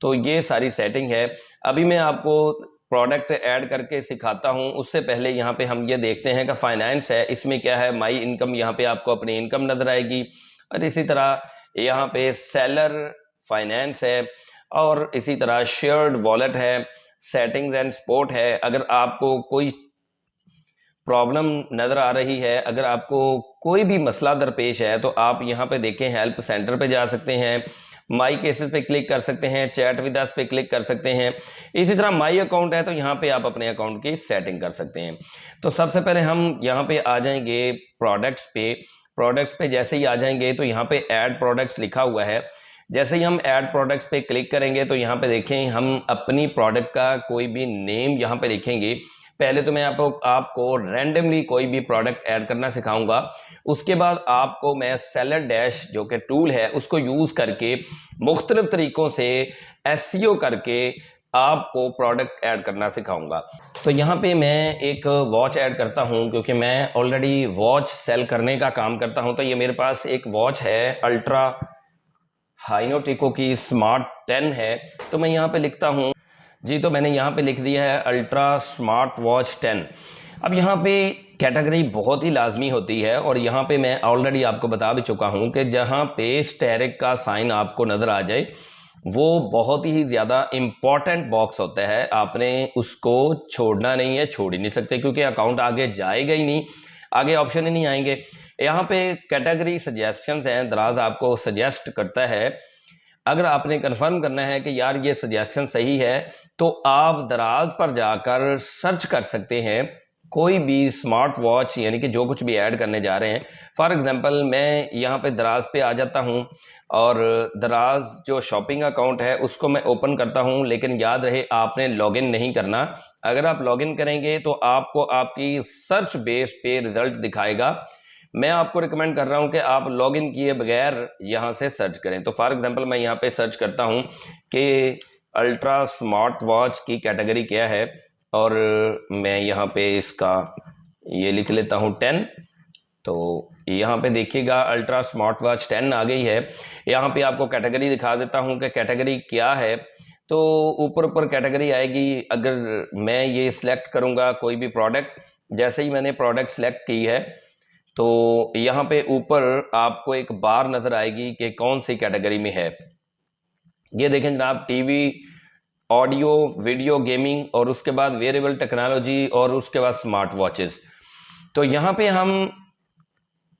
तो ये सारी सेटिंग है। अभी मैं आपको प्रोडक्ट ऐड करके सिखाता हूँ, उससे पहले यहाँ पे हम ये देखते हैं कि फाइनेंस है, इसमें क्या है, माई इनकम, यहाँ पे आपको अपनी इनकम नजर आएगी। और इसी तरह यहाँ पे सेलर फाइनेंस है और इसी तरह शेयर्ड वॉलेट है, सेटिंग्स एंड सपोर्ट है। अगर आपको कोई प्रॉब्लम नज़र आ रही है, अगर आपको कोई भी मसला दरपेश है तो आप यहाँ पे देखें, हेल्प सेंटर पे जा सकते हैं, माई केसेस पे क्लिक कर सकते हैं, चैट विद अस पे क्लिक कर सकते हैं। इसी तरह माई अकाउंट है तो यहाँ पे आप अपने अकाउंट की सेटिंग कर सकते हैं। तो सबसे पहले हम यहाँ पे आ जाएंगे प्रोडक्ट्स पे। प्रोडक्ट्स पे जैसे ही आ जाएंगे तो यहाँ पे ऐड प्रोडक्ट्स लिखा हुआ है। जैसे ही हम ऐड प्रोडक्ट्स पे क्लिक करेंगे तो यहाँ पे देखें, हम अपनी प्रोडक्ट का कोई भी नेम यहाँ पे लिखेंगे। पहले तो मैं आपको रैंडमली कोई भी प्रोडक्ट ऐड करना सिखाऊंगा, उसके बाद आपको मैं सेलर डैश जो कि टूल है उसको यूज़ करके मुख्तलिफ तरीक़ों से एसईओ करके आपको प्रोडक्ट ऐड करना सिखाऊंगा। तो यहाँ पे मैं एक वॉच ऐड करता हूँ, क्योंकि मैं ऑलरेडी वॉच सेल करने का काम करता हूँ। तो ये मेरे पास एक वॉच है अल्ट्रा हाइनोटिको की स्मार्ट 10 है। तो मैं यहाँ पे लिखता हूँ जी, तो मैंने यहाँ पे लिख दिया है अल्ट्रा स्मार्ट वॉच 10। अब यहाँ पे कैटेगरी बहुत ही लाजमी होती है, और यहाँ पे मैं ऑलरेडी आपको बता भी चुका हूँ कि जहाँ पे स्टेरिक का साइन आपको नज़र आ जाए वो बहुत ही ज़्यादा इम्पॉर्टेंट बॉक्स होता है, आपने उसको छोड़ना नहीं है, छोड़ ही नहीं सकते, क्योंकि अकाउंट आगे जाएगा ही नहीं, आगे ऑप्शन ही नहीं आएंगे। यहाँ पे कैटेगरी सजेशंस हैं, दराज आपको सजेस्ट करता है। अगर आपने कंफर्म करना है कि यार ये सजेशन सही है, तो आप दराज पर जाकर सर्च कर सकते हैं कोई भी स्मार्ट वॉच, यानी कि जो कुछ भी ऐड करने जा रहे हैं। फॉर एग्जांपल मैं यहाँ पे दराज पे आ जाता हूँ, और दराज जो शॉपिंग अकाउंट है उसको मैं ओपन करता हूँ, लेकिन याद रहे आपने लॉगिन नहीं करना। अगर आप लॉगिन करेंगे तो आपको आपकी सर्च बेस पे रिजल्ट दिखाएगा। मैं आपको रिकमेंड कर रहा हूं कि आप लॉगिन किए बगैर यहां से सर्च करें। तो फॉर एग्जांपल मैं यहां पे सर्च करता हूं कि अल्ट्रा स्मार्ट वॉच की कैटेगरी क्या है, और मैं यहां पे इसका ये लिख लेता हूं 10। तो यहाँ पे देखिएगा अल्ट्रा स्मार्ट वॉच 10 आ गई है। यहाँ पे आपको कैटेगरी दिखा देता हूँ कि कैटेगरी क्या है। तो ऊपर कैटेगरी आएगी। अगर मैं ये सिलेक्ट करूँगा कोई भी प्रोडक्ट, जैसे ही मैंने प्रोडक्ट सेलेक्ट की है तो यहाँ पे ऊपर आपको एक बार नज़र आएगी कि कौन सी कैटेगरी में है। ये देखें जनाब, टीवी, ऑडियो, वीडियो, गेमिंग, और उसके बाद वेयरेबल टेक्नोलॉजी, और उसके बाद स्मार्ट वॉचेस। तो यहाँ पे हम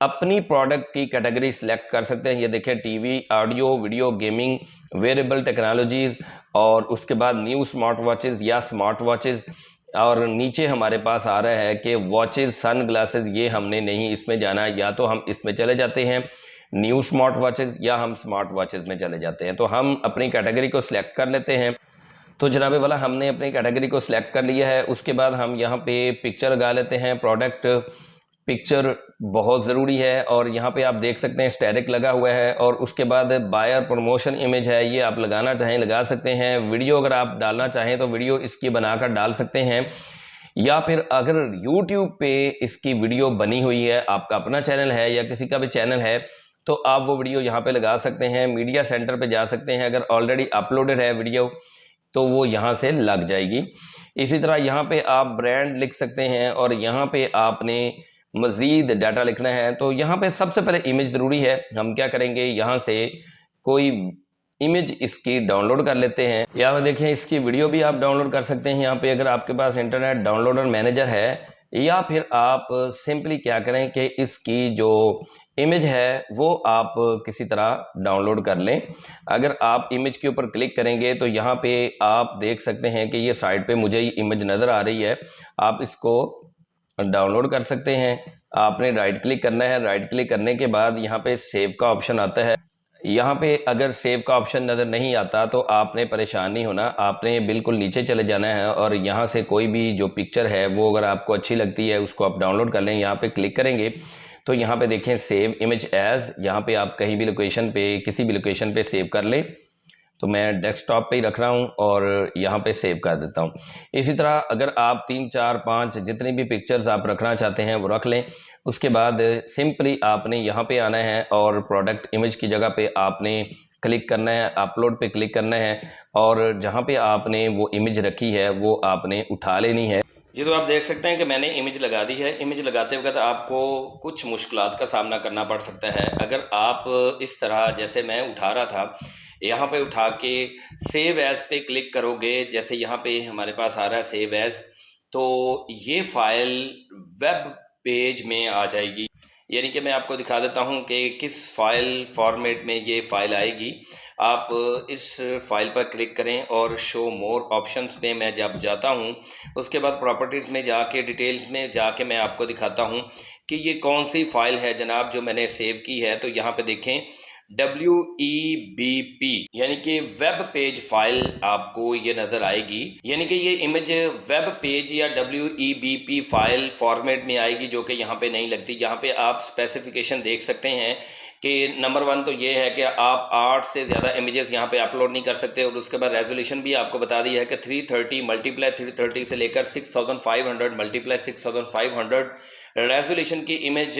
अपनी प्रोडक्ट की कैटेगरी सिलेक्ट कर सकते हैं। ये देखें, TV, audio, video, gaming, wearable technologies, और उसके बाद न्यू स्मार्ट वॉचेस या स्मार्ट वॉचेस, और नीचे हमारे पास आ रहा है कि वॉचेस, सन ग्लासेस, ये हमने नहीं इसमें जाना, या तो हम इसमें चले जाते हैं न्यू स्मार्ट वॉचेस, या हम स्मार्ट वॉचेस में चले जाते हैं। तो हम अपनी कैटेगरी को सिलेक्ट कर लेते हैं। तो जनाबे वाला हमने अपनी कैटेगरी को सिलेक्ट कर लिया है। उसके बाद हम यहाँ पे पिक्चर लगा लेते हैं। प्रोडक्ट पिक्चर बहुत ज़रूरी है, और यहाँ पे आप देख सकते हैं स्टैटिक लगा हुआ है, और उसके बाद बायर प्रमोशन इमेज है, ये आप लगाना चाहें लगा सकते हैं। वीडियो अगर आप डालना चाहें तो वीडियो इसकी बनाकर डाल सकते हैं, या फिर अगर YouTube पे इसकी वीडियो बनी हुई है, आपका अपना चैनल है या किसी का भी चैनल है, तो आप वो वीडियो यहाँ पे लगा सकते हैं। मीडिया सेंटर पे जा सकते हैं, अगर ऑलरेडी अपलोडेड है वीडियो तो वो यहाँ से लग जाएगी। इसी तरह यहाँ पे आप ब्रांड लिख सकते हैं, और यहाँ पे आपने मज़ीद डाटा लिखना है। तो यहाँ पे सबसे पहले इमेज ज़रूरी है। हम क्या करेंगे, यहाँ से कोई इमेज इसकी डाउनलोड कर लेते हैं, या देखें इसकी वीडियो भी आप डाउनलोड कर सकते हैं यहाँ पे, अगर आपके पास इंटरनेट डाउनलोडर मैनेजर है। या फिर आप सिंपली क्या करें कि इसकी जो इमेज है वो आप किसी तरह डाउनलोड कर लें। अगर आप इमेज के ऊपर क्लिक करेंगे तो यहाँ पे आप देख सकते हैं कि ये साइड पे मुझे इमेज नज़र आ रही है, आप इसको डाउनलोड कर सकते हैं। आपने राइट क्लिक करना है, राइट क्लिक करने के बाद यहाँ पे सेव का ऑप्शन आता है। यहाँ पे अगर सेव का ऑप्शन नज़र नहीं आता तो आपने परेशान नहीं होना, आपने बिल्कुल नीचे चले जाना है, और यहाँ से कोई भी जो पिक्चर है वो अगर आपको अच्छी लगती है उसको आप डाउनलोड कर लें। यहाँ पे क्लिक करेंगे तो यहाँ पे देखें सेव इमेज एज, यहाँ पे आप कहीं भी लोकेशन पे, किसी भी लोकेशन पे सेव कर लें। तो मैं डेस्कटॉप पे ही रख रहा हूँ और यहाँ पे सेव कर देता हूँ। इसी तरह अगर आप 3, 4, 5 जितनी भी पिक्चर्स आप रखना चाहते हैं वो रख लें। उसके बाद सिंपली आपने यहाँ पे आना है, और प्रोडक्ट इमेज की जगह पे आपने क्लिक करना है, अपलोड पे क्लिक करना है, और जहाँ पे आपने वो इमेज रखी है वो आपने उठा लेनी है। जी, तो आप देख सकते हैं कि मैंने इमेज लगा दी है। इमेज लगाते वक्त आपको कुछ मुश्किलात का सामना करना पड़ सकता है। अगर आप इस तरह जैसे मैं उठा रहा था, यहाँ पे उठा के सेव एज पे क्लिक करोगे, जैसे यहाँ पे हमारे पास आ रहा है सेव एज, तो ये फाइल वेब पेज में आ जाएगी। यानी कि मैं आपको दिखा देता हूँ कि किस फाइल फॉर्मेट में ये फाइल आएगी। आप इस फाइल पर क्लिक करें और शो मोर ऑप्शंस में मैं जब जाता हूँ, उसके बाद प्रॉपर्टीज़ में जाके डिटेल्स में जाके मैं आपको दिखाता हूँ कि ये कौन सी फाइल है जनाब जो मैंने सेव की है। तो यहाँ पे देखें WEBP यानी कि वेब पेज फाइल आपको ये नजर आएगी। यानी कि ये इमेज वेब पेज या WEBP फाइल फॉर्मेट में आएगी, जो कि यहाँ पे नहीं लगती। यहाँ पे आप स्पेसिफिकेशन देख सकते हैं कि नंबर 1 तो ये है कि आप 8 से ज़्यादा इमेजेस यहाँ पे अपलोड नहीं कर सकते, और उसके बाद रेजोल्यूशन भी आपको बता दी है कि 330 मल्टीप्लाई 330 से लेकर 6500 मल्टीप्लाई 6500 रेजोल्यूशन की इमेज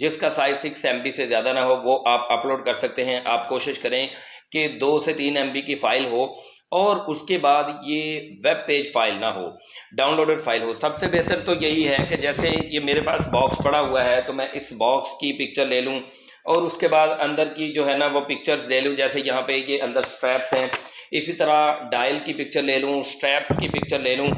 जिसका साइज 6 MB से ज़्यादा ना हो वो आप अपलोड कर सकते हैं। आप कोशिश करें कि 2 से 3 MB की फ़ाइल हो, और उसके बाद ये वेब पेज फाइल ना हो, डाउनलोडेड फाइल हो। सबसे बेहतर तो यही है कि जैसे ये मेरे पास बॉक्स पड़ा हुआ है, तो मैं इस बॉक्स की पिक्चर ले लूँ और उसके बाद अंदर की जो है ना वो पिक्चर्स ले लूँ। जैसे यहाँ पे ये अंदर स्ट्रैप्स हैं, इसी तरह डायल की पिक्चर ले लूँ, स्ट्रैप्स की पिक्चर ले लूँ,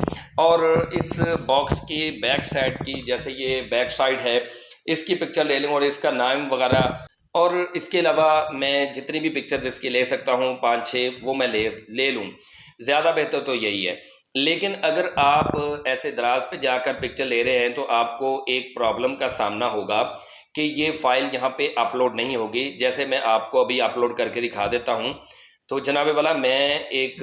और इस बॉक्स की बैक साइड की, जैसे ये बैक साइड है, इसकी पिक्चर ले लूँ और इसका नाम वगैरह। और इसके अलावा मैं जितनी भी पिक्चर इसकी ले सकता हूँ 5-6 वो मैं ले लूँ। ज़्यादा बेहतर तो यही है। लेकिन अगर आप ऐसे दराज पे जाकर पिक्चर ले रहे हैं तो आपको एक प्रॉब्लम का सामना होगा कि ये फाइल यहाँ पे अपलोड नहीं होगी। जैसे मैं आपको अभी अपलोड करके दिखा देता हूँ। तो जनाबे वाला मैं एक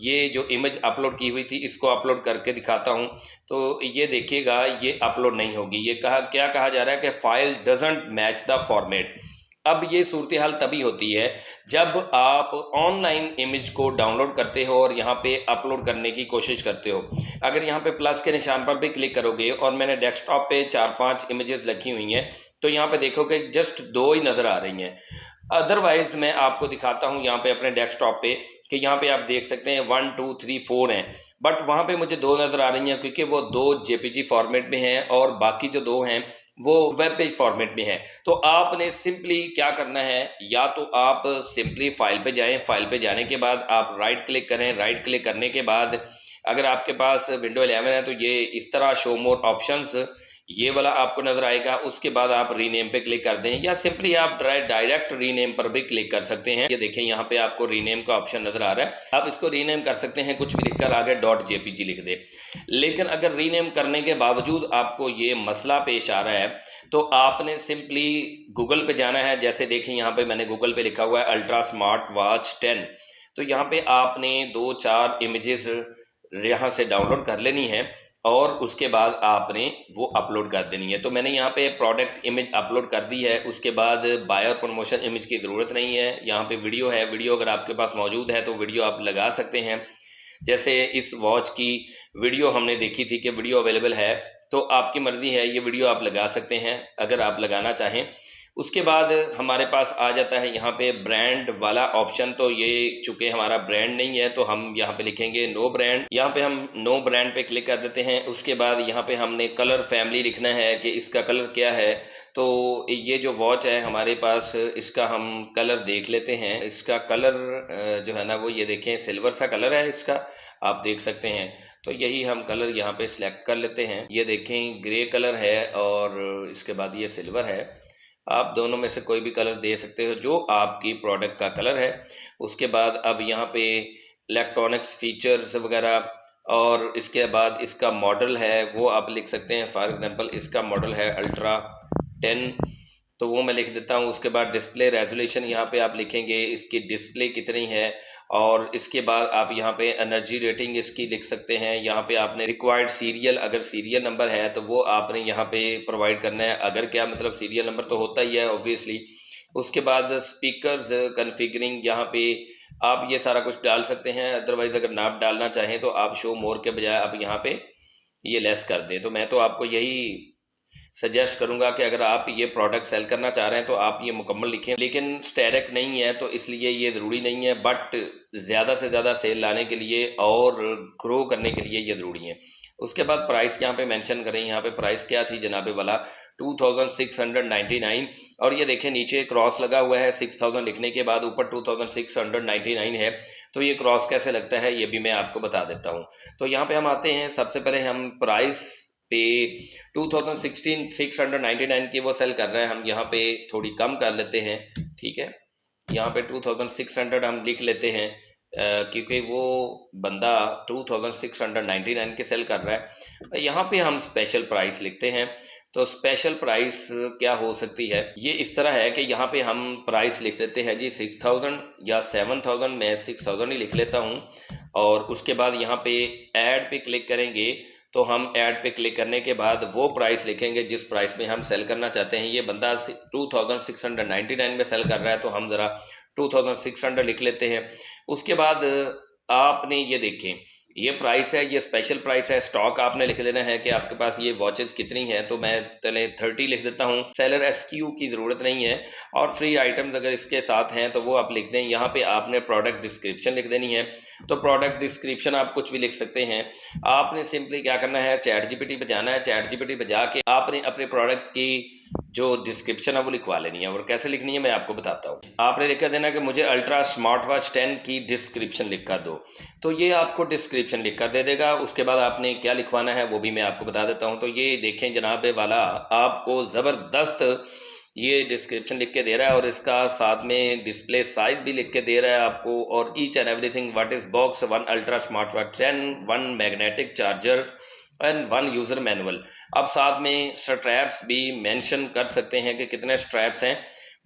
ये जो इमेज अपलोड की हुई थी इसको अपलोड करके दिखाता हूँ। तो ये देखिएगा ये अपलोड नहीं होगी। ये क्या कहा जा रहा है कि file doesn't match the format. अब ये सूरत हाल तभी होती है जब आप ऑनलाइन इमेज को डाउनलोड करते हो और यहाँ पे अपलोड करने की कोशिश करते हो। अगर यहाँ पे प्लस के निशान पर भी क्लिक करोगे और मैंने डेस्कटॉप पे 4-5 इमेजेस रखी हुई हैं, तो यहाँ पे देखोगे जस्ट 2 ही नज़र आ रही हैं। अदरवाइज मैं आपको दिखाता हूँ यहाँ पे अपने डेस्कटॉप पे कि यहाँ पे आप देख सकते हैं 1 2 3 4 हैं, बट वहाँ पे मुझे 2 नज़र आ रही हैं क्योंकि वो 2 JPG फॉर्मेट में हैं और बाकी जो 2 हैं वो वेब पेज फॉर्मेट में है। तो आपने सिंपली क्या करना है, या तो आप सिंपली फाइल पे जाएं, फाइल पे जाने के बाद आप राइट क्लिक करें। राइट क्लिक करने के बाद अगर आपके पास विंडो 11 है तो ये इस तरह शो मोर ऑप्शंस ये वाला आपको नजर आएगा। उसके बाद आप रीनेम पे क्लिक कर दें, या सिंपली आप डायरेक्ट रीनेम पर भी क्लिक कर सकते हैं। ये देखें यहाँ पे आपको रीनेम का ऑप्शन नजर आ रहा है। आप इसको रीनेम कर सकते हैं, कुछ भी लिखकर आगे .jpg लिख दे। लेकिन अगर रीनेम करने के बावजूद आपको ये मसला पेश आ रहा है तो आपने सिंपली गूगल पे जाना है। जैसे देखें यहाँ पे मैंने गूगल पे लिखा हुआ है अल्ट्रा स्मार्ट वॉच 10। तो यहाँ पे आपने 2-4 इमेजेस यहाँ से डाउनलोड कर लेनी है और उसके बाद आपने वो अपलोड कर देनी है। तो मैंने यहाँ पे प्रोडक्ट इमेज अपलोड कर दी है। उसके बाद बायर प्रमोशन इमेज की ज़रूरत नहीं है। यहाँ पे वीडियो है, वीडियो अगर आपके पास मौजूद है तो वीडियो आप लगा सकते हैं। जैसे इस वॉच की वीडियो हमने देखी थी कि वीडियो अवेलेबल है, तो आपकी मर्जी है, ये वीडियो आप लगा सकते हैं अगर आप लगाना चाहें। उसके बाद हमारे पास आ जाता है यहाँ पे ब्रांड वाला ऑप्शन। तो ये चूंकि हमारा ब्रांड नहीं है तो हम यहाँ पे लिखेंगे नो ब्रांड। यहाँ पे हम नो ब्रांड पे क्लिक कर देते हैं। उसके बाद यहाँ पे हमने कलर फैमिली लिखना है कि इसका कलर क्या है। तो ये जो वॉच है हमारे पास, इसका हम कलर देख लेते हैं। इसका कलर जो है ना वो ये देखें सिल्वर सा कलर है इसका, आप देख सकते हैं। तो यही हम कलर यहाँ पे सिलेक्ट कर लेते हैं। ये देखें ग्रे कलर है और इसके बाद ये सिल्वर है। आप दोनों में से कोई भी कलर दे सकते हो जो आपकी प्रोडक्ट का कलर है। उसके बाद अब यहाँ पे इलेक्ट्रॉनिक्स फीचर्स वगैरह, और इसके बाद इसका मॉडल है वो आप लिख सकते हैं। फॉर एग्जांपल इसका मॉडल है अल्ट्रा 10, तो वो मैं लिख देता हूँ। उसके बाद डिस्प्ले रेजोल्यूशन यहाँ पे आप लिखेंगे इसकी डिस्प्ले कितनी है, और इसके बाद आप यहाँ पे एनर्जी रेटिंग इसकी लिख सकते हैं। यहाँ पे आपने रिक्वायर्ड सीरियल, अगर सीरियल नंबर है तो वो आपने यहाँ पे प्रोवाइड करना है। अगर क्या मतलब सीरियल नंबर तो होता ही है ऑब्वियसली। उसके बाद स्पीकर्स कॉन्फ़िगरिंग, यहाँ पे आप ये सारा कुछ डाल सकते हैं। अदरवाइज अगर ना डालना चाहें तो आप शो मोर के बजाय आप यहाँ पे ये लेस कर दें। तो मैं तो आपको यही सजेस्ट करूंगा कि अगर आप ये प्रोडक्ट सेल करना चाह रहे हैं तो आप ये मुकम्मल लिखें। लेकिन स्टैटिक नहीं है तो इसलिए ये ज़रूरी नहीं है, बट ज़्यादा से ज़्यादा सेल लाने के लिए और ग्रो करने के लिए ये ज़रूरी है। उसके बाद प्राइस यहाँ पे मेंशन करें। यहाँ पे प्राइस क्या थी जनाबे वाला 2699, और ये देखें नीचे क्रॉस लगा हुआ है। 6000 लिखने के बाद ऊपर 2699 है। तो ये क्रॉस कैसे लगता है ये भी मैं आपको बता देता हूँ। तो यहाँ पे हम आते हैं, सबसे पहले हम प्राइस पे 2699 की वो सेल कर रहे हैं। हम यहाँ पे थोड़ी कम कर लेते हैं, ठीक है। यहाँ पे 2600 हम लिख लेते हैं क्योंकि वो बंदा 2699 के सेल कर रहा है। यहाँ पे हम स्पेशल प्राइस लिखते हैं तो स्पेशल प्राइस क्या हो सकती है, ये इस तरह है कि यहाँ पे हम प्राइस लिख देते हैं जी 6000 या 7000, मैं 6000 ही लिख लेता हूँ। और उसके बाद यहाँ पे ऐड पे क्लिक करेंगे तो हम ऐड पे क्लिक करने के बाद वो प्राइस लिखेंगे जिस प्राइस में हम सेल करना चाहते हैं। ये बंदा 2699 में सेल कर रहा है तो हम ज़रा 2600 लिख लेते हैं। उसके बाद आपने ये देखें, ये प्राइस है, ये स्पेशल प्राइस है। स्टॉक आपने लिख लेना है कि आपके पास ये वॉचेस कितनी है, तो मैं पहले 30 लिख देता हूँ। सेलर SKU की ज़रूरत नहीं है, और फ्री आइटम्स अगर इसके साथ हैं तो वो आप लिख दें। यहाँ पे आपने प्रोडक्ट डिस्क्रिप्शन लिख देनी है, तो प्रोडक्ट डिस्क्रिप्शन आप कुछ भी लिख सकते हैं। आपने सिंपली क्या करना है, चैट जीपीटी पे जाना है। चैट जीपीटी पे जाके आपने अपने प्रोडक्ट की जो डिस्क्रिप्शन है वो लिखवा लेनी है। और कैसे लिखनी है मैं आपको बताता हूँ। आपने लिख कर देना कि मुझे अल्ट्रा स्मार्ट वॉच 10 की डिस्क्रिप्शन लिख कर दो, तो ये आपको डिस्क्रिप्शन लिख कर दे देगा। उसके बाद आपने क्या लिखवाना है वो भी मैं आपको बता देता हूँ। तो ये देखें जनाब वाला, आपको ज़बरदस्त ये डिस्क्रिप्शन लिख के दे रहा है, और इसका साथ में डिस्प्ले साइज भी लिख के दे रहा है आपको, और each and everything what is box, 1 ultra smart watch 10, 1 magnetic charger and 1 user manual. अब साथ में स्ट्रैप्स भी मेंशन कर सकते हैं कि कितने स्ट्रैप्स हैं।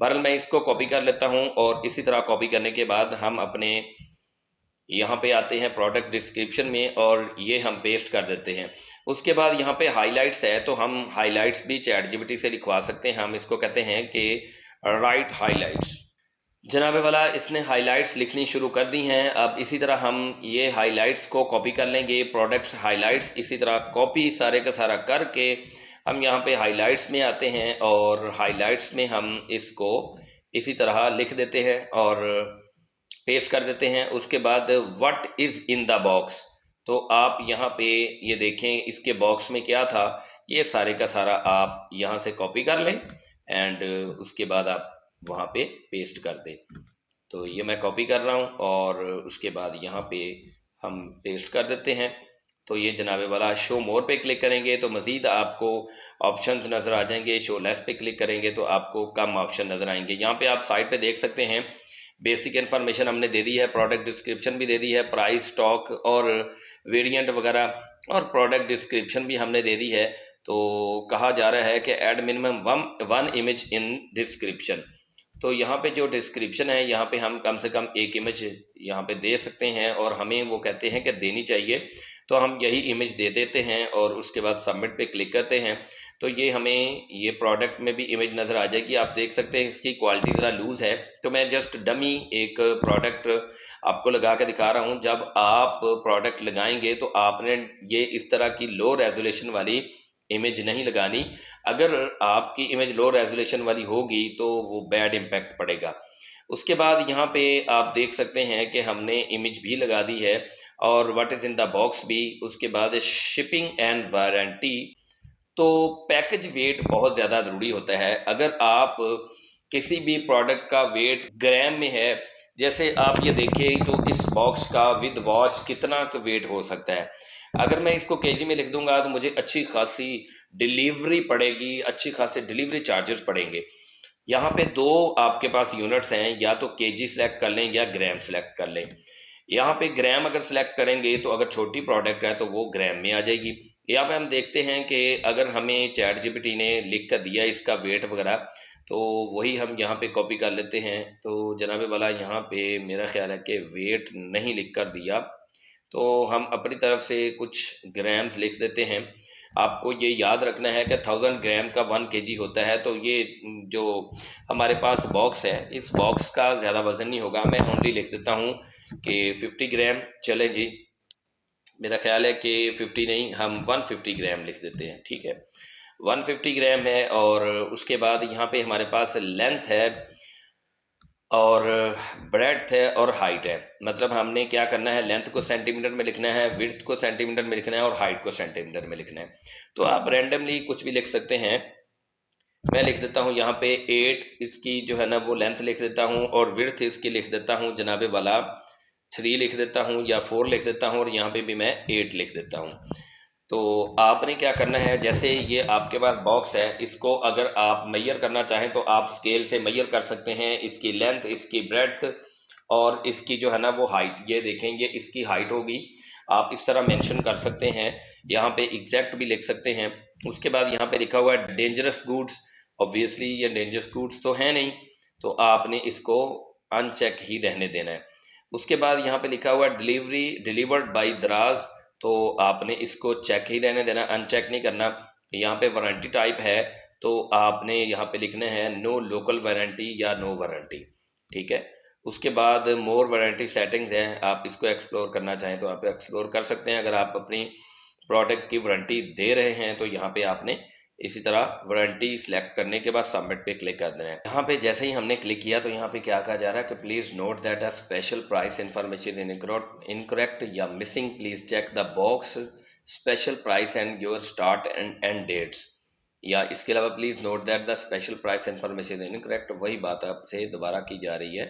बहरहाल मैं इसको कॉपी कर लेता हूं, और इसी तरह कॉपी करने के बाद हम अपने यहाँ पे आते हैं प्रोडक्ट डिस्क्रिप्शन में, और ये हम पेस्ट कर देते हैं। उसके बाद यहाँ पे हाइलाइट्स है, तो हम हाइलाइट्स भी चैट जीपीटी से लिखवा सकते हैं। हम इसको कहते हैं कि राइट हाइलाइट्स। जनाबे वाला इसने हाइलाइट्स लिखनी शुरू कर दी हैं। अब इसी तरह हम ये हाइलाइट्स को कॉपी कर लेंगे, प्रोडक्ट्स हाइलाइट्स, इसी तरह कॉपी सारे का सारा करके हम यहाँ पे हाइलाइट्स में आते हैं, और हाइलाइट्स में हम इसको इसी तरह लिख देते हैं और पेस्ट कर देते हैं। उसके बाद what is in the box, तो आप यहाँ पे ये देखें इसके बॉक्स में क्या था, ये सारे का सारा आप यहाँ से कॉपी कर लें, एंड उसके बाद आप वहाँ पे पेस्ट कर दें। तो ये मैं कॉपी कर रहा हूँ, और उसके बाद यहाँ पे हम पेस्ट कर देते हैं। तो ये जनाबे वाला शो मोर पे क्लिक करेंगे तो मज़ीद आपको ऑप्शंस नज़र आ जाएंगे। शो लेस पे क्लिक करेंगे तो आपको कम ऑप्शन नज़र आएंगे। यहाँ पे आप साइड पे देख सकते हैं बेसिक इन्फॉर्मेशन हमने दे दी है, प्रोडक्ट डिस्क्रिप्शन भी दे दी है, प्राइस, स्टॉक और वेरिएंट वगैरह, और प्रोडक्ट डिस्क्रिप्शन भी हमने दे दी है। तो कहा जा रहा है कि add minimum 1 image in description. तो यहाँ पे जो डिस्क्रिप्शन है, यहाँ पे हम कम से कम 1 इमेज यहाँ पे दे सकते हैं, और हमें वो कहते हैं कि देनी चाहिए, तो हम यही इमेज दे देते हैं, और उसके बाद सबमिट पे क्लिक करते हैं। तो ये हमें ये प्रोडक्ट में भी इमेज नज़र आ जाएगी। आप देख सकते हैं इसकी क्वालिटी ज़रा लूज़ है, तो मैं जस्ट डमी एक प्रोडक्ट आपको लगा के दिखा रहा हूँ। जब आप प्रोडक्ट लगाएंगे तो आपने ये इस तरह की लो रेजोल्यूशन वाली इमेज नहीं लगानी। अगर आपकी इमेज लो रेजोल्यूशन वाली होगी तो वो बैड इम्पैक्ट पड़ेगा। उसके बाद यहाँ पे आप देख सकते हैं कि हमने इमेज भी लगा दी है, और what is in the box भी। उसके बाद शिपिंग एंड वारंटी। तो पैकेज वेट बहुत ज़्यादा ज़रूरी होता है। अगर आप किसी भी प्रोडक्ट का वेट ग्राम में है, जैसे आप ये देखें तो इस बॉक्स का विद वॉच कितना वेट हो सकता है। अगर मैं इसको केजी में लिख दूंगा तो मुझे अच्छी खासी डिलीवरी पड़ेगी, अच्छी खासी डिलीवरी चार्जेस पड़ेंगे। यहाँ पे दो आपके पास यूनिट्स हैं, या तो केजी सेलेक्ट कर लें या ग्राम सेलेक्ट कर लें। यहाँ पे ग्राम अगर सेलेक्ट करेंगे तो अगर छोटी प्रोडक्ट है तो वो ग्राम में आ जाएगी। यहाँ पे हम देखते हैं कि अगर हमें चैट जीपीटी ने लिख कर दिया इसका वेट वगैरह, तो वही हम यहाँ पे कॉपी कर लेते हैं। तो जनाबे वाला यहाँ पे मेरा ख्याल है कि वेट नहीं लिख कर दिया, तो हम अपनी तरफ से कुछ ग्राम्स लिख देते हैं। आपको ये याद रखना है कि 1000 ग्राम का 1 केजी होता है। तो ये जो हमारे पास बॉक्स है, इस बॉक्स का ज़्यादा वज़न नहीं होगा। मैं ओनली लिख देता हूँ कि 50 ग्राम। चले जी, मेरा ख्याल है कि 50 नहीं, हम 150 ग्राम लिख देते हैं, ठीक है। 150 ग्राम है, और उसके बाद यहाँ पे हमारे पास लेंथ है, और ब्रेड्थ है, और हाइट है। मतलब हमने क्या करना है, लेंथ को सेंटीमीटर में लिखना है, विड्थ को सेंटीमीटर में लिखना है, और हाइट को सेंटीमीटर में लिखना है। तो आप रैंडमली कुछ भी लिख सकते हैं। मैं लिख देता हूँ यहाँ पे 8 इसकी जो है ना वो लेंथ लिख देता हूँ, और विड्थ इसकी लिख देता हूँ जनाबे वाला 3 लिख देता हूँ, या 4 लिख देता हूँ, और यहाँ पे भी मैं 8 लिख देता हूँ। तो आपने क्या करना है, जैसे ये आपके पास बॉक्स है, इसको अगर आप मेजर करना चाहें तो आप स्केल से मेजर कर सकते हैं। इसकी लेंथ, इसकी ब्रेड्थ, और इसकी जो है ना वो हाइट। ये देखें, ये इसकी हाइट होगी। आप इस तरह मेंशन कर सकते हैं, यहाँ पे एग्जैक्ट भी लिख सकते हैं। उसके बाद यहाँ पे लिखा हुआ है डेंजरस गुड्स, ऑब्वियसली ये डेंजरस गुड्स तो है नहीं, तो आपने इसको अनचेक ही रहने देना है। उसके बाद यहाँ पे लिखा हुआ है डिलीवरी डिलीवर्ड बाय दराज, तो आपने इसको चेक ही रहने देना, अनचेक नहीं करना। यहाँ पे वारंटी टाइप है, तो आपने यहाँ पे लिखना है नो लोकल वारंटी या नो वारंटी, ठीक है। उसके बाद मोर वारंटी सेटिंग्स हैं, आप इसको एक्सप्लोर करना चाहें तो आप एक्सप्लोर कर सकते हैं। अगर आप अपनी प्रोडक्ट की वारंटी दे रहे हैं तो यहाँ पे आपने इसी तरह वारंटी सिलेक्ट करने के बाद सबमिट पे क्लिक कर देना है। यहाँ पे जैसे ही हमने क्लिक किया तो यहाँ पे क्या कहा जा रहा है कि please note that a special price information incorrect या missing, please check the box special price and your start and end dates, या इसके अलावा please note that the special price information incorrect, वही बात आपसे दोबारा की जा रही है।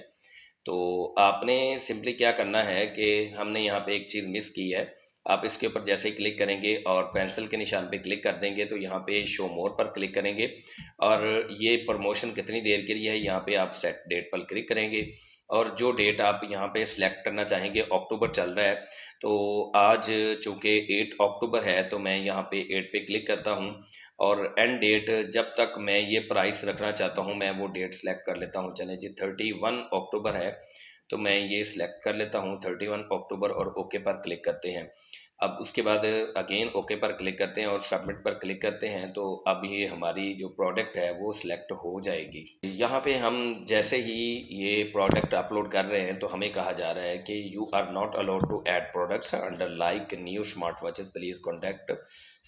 तो आपने सिंपली क्या करना है कि हमने यहाँ पे एक चीज़ मिस की है, आप इसके ऊपर जैसे ही क्लिक करेंगे और पेंसिल के निशान पे क्लिक कर देंगे तो यहाँ पे शो मोर पर क्लिक करेंगे और ये प्रमोशन कितनी देर के लिए है यहाँ पे आप सेट डेट पर क्लिक करेंगे और जो डेट आप यहाँ पे सिलेक्ट करना चाहेंगे, अक्टूबर चल रहा है तो आज चूँकि 8 अक्टूबर है तो मैं यहाँ पे 8 पे क्लिक करता हूँ और एंड डेट जब तक मैं ये प्राइस रखना चाहता हूँ मैं वो डेट सेलेक्ट कर लेता हूँ। चले जी 31 अक्टूबर है तो मैं ये सिलेक्ट कर लेता हूँ 31 अक्टूबर और ओके पर क्लिक करते हैं। अब उसके बाद अगेन ओके पर क्लिक करते हैं और सबमिट पर क्लिक करते हैं तो अब ये हमारी जो प्रोडक्ट है वो सिलेक्ट हो जाएगी। यहाँ पे हम जैसे ही ये प्रोडक्ट अपलोड कर रहे हैं तो हमें कहा जा रहा है कि you are not allowed to add products under like new smart watches, please contact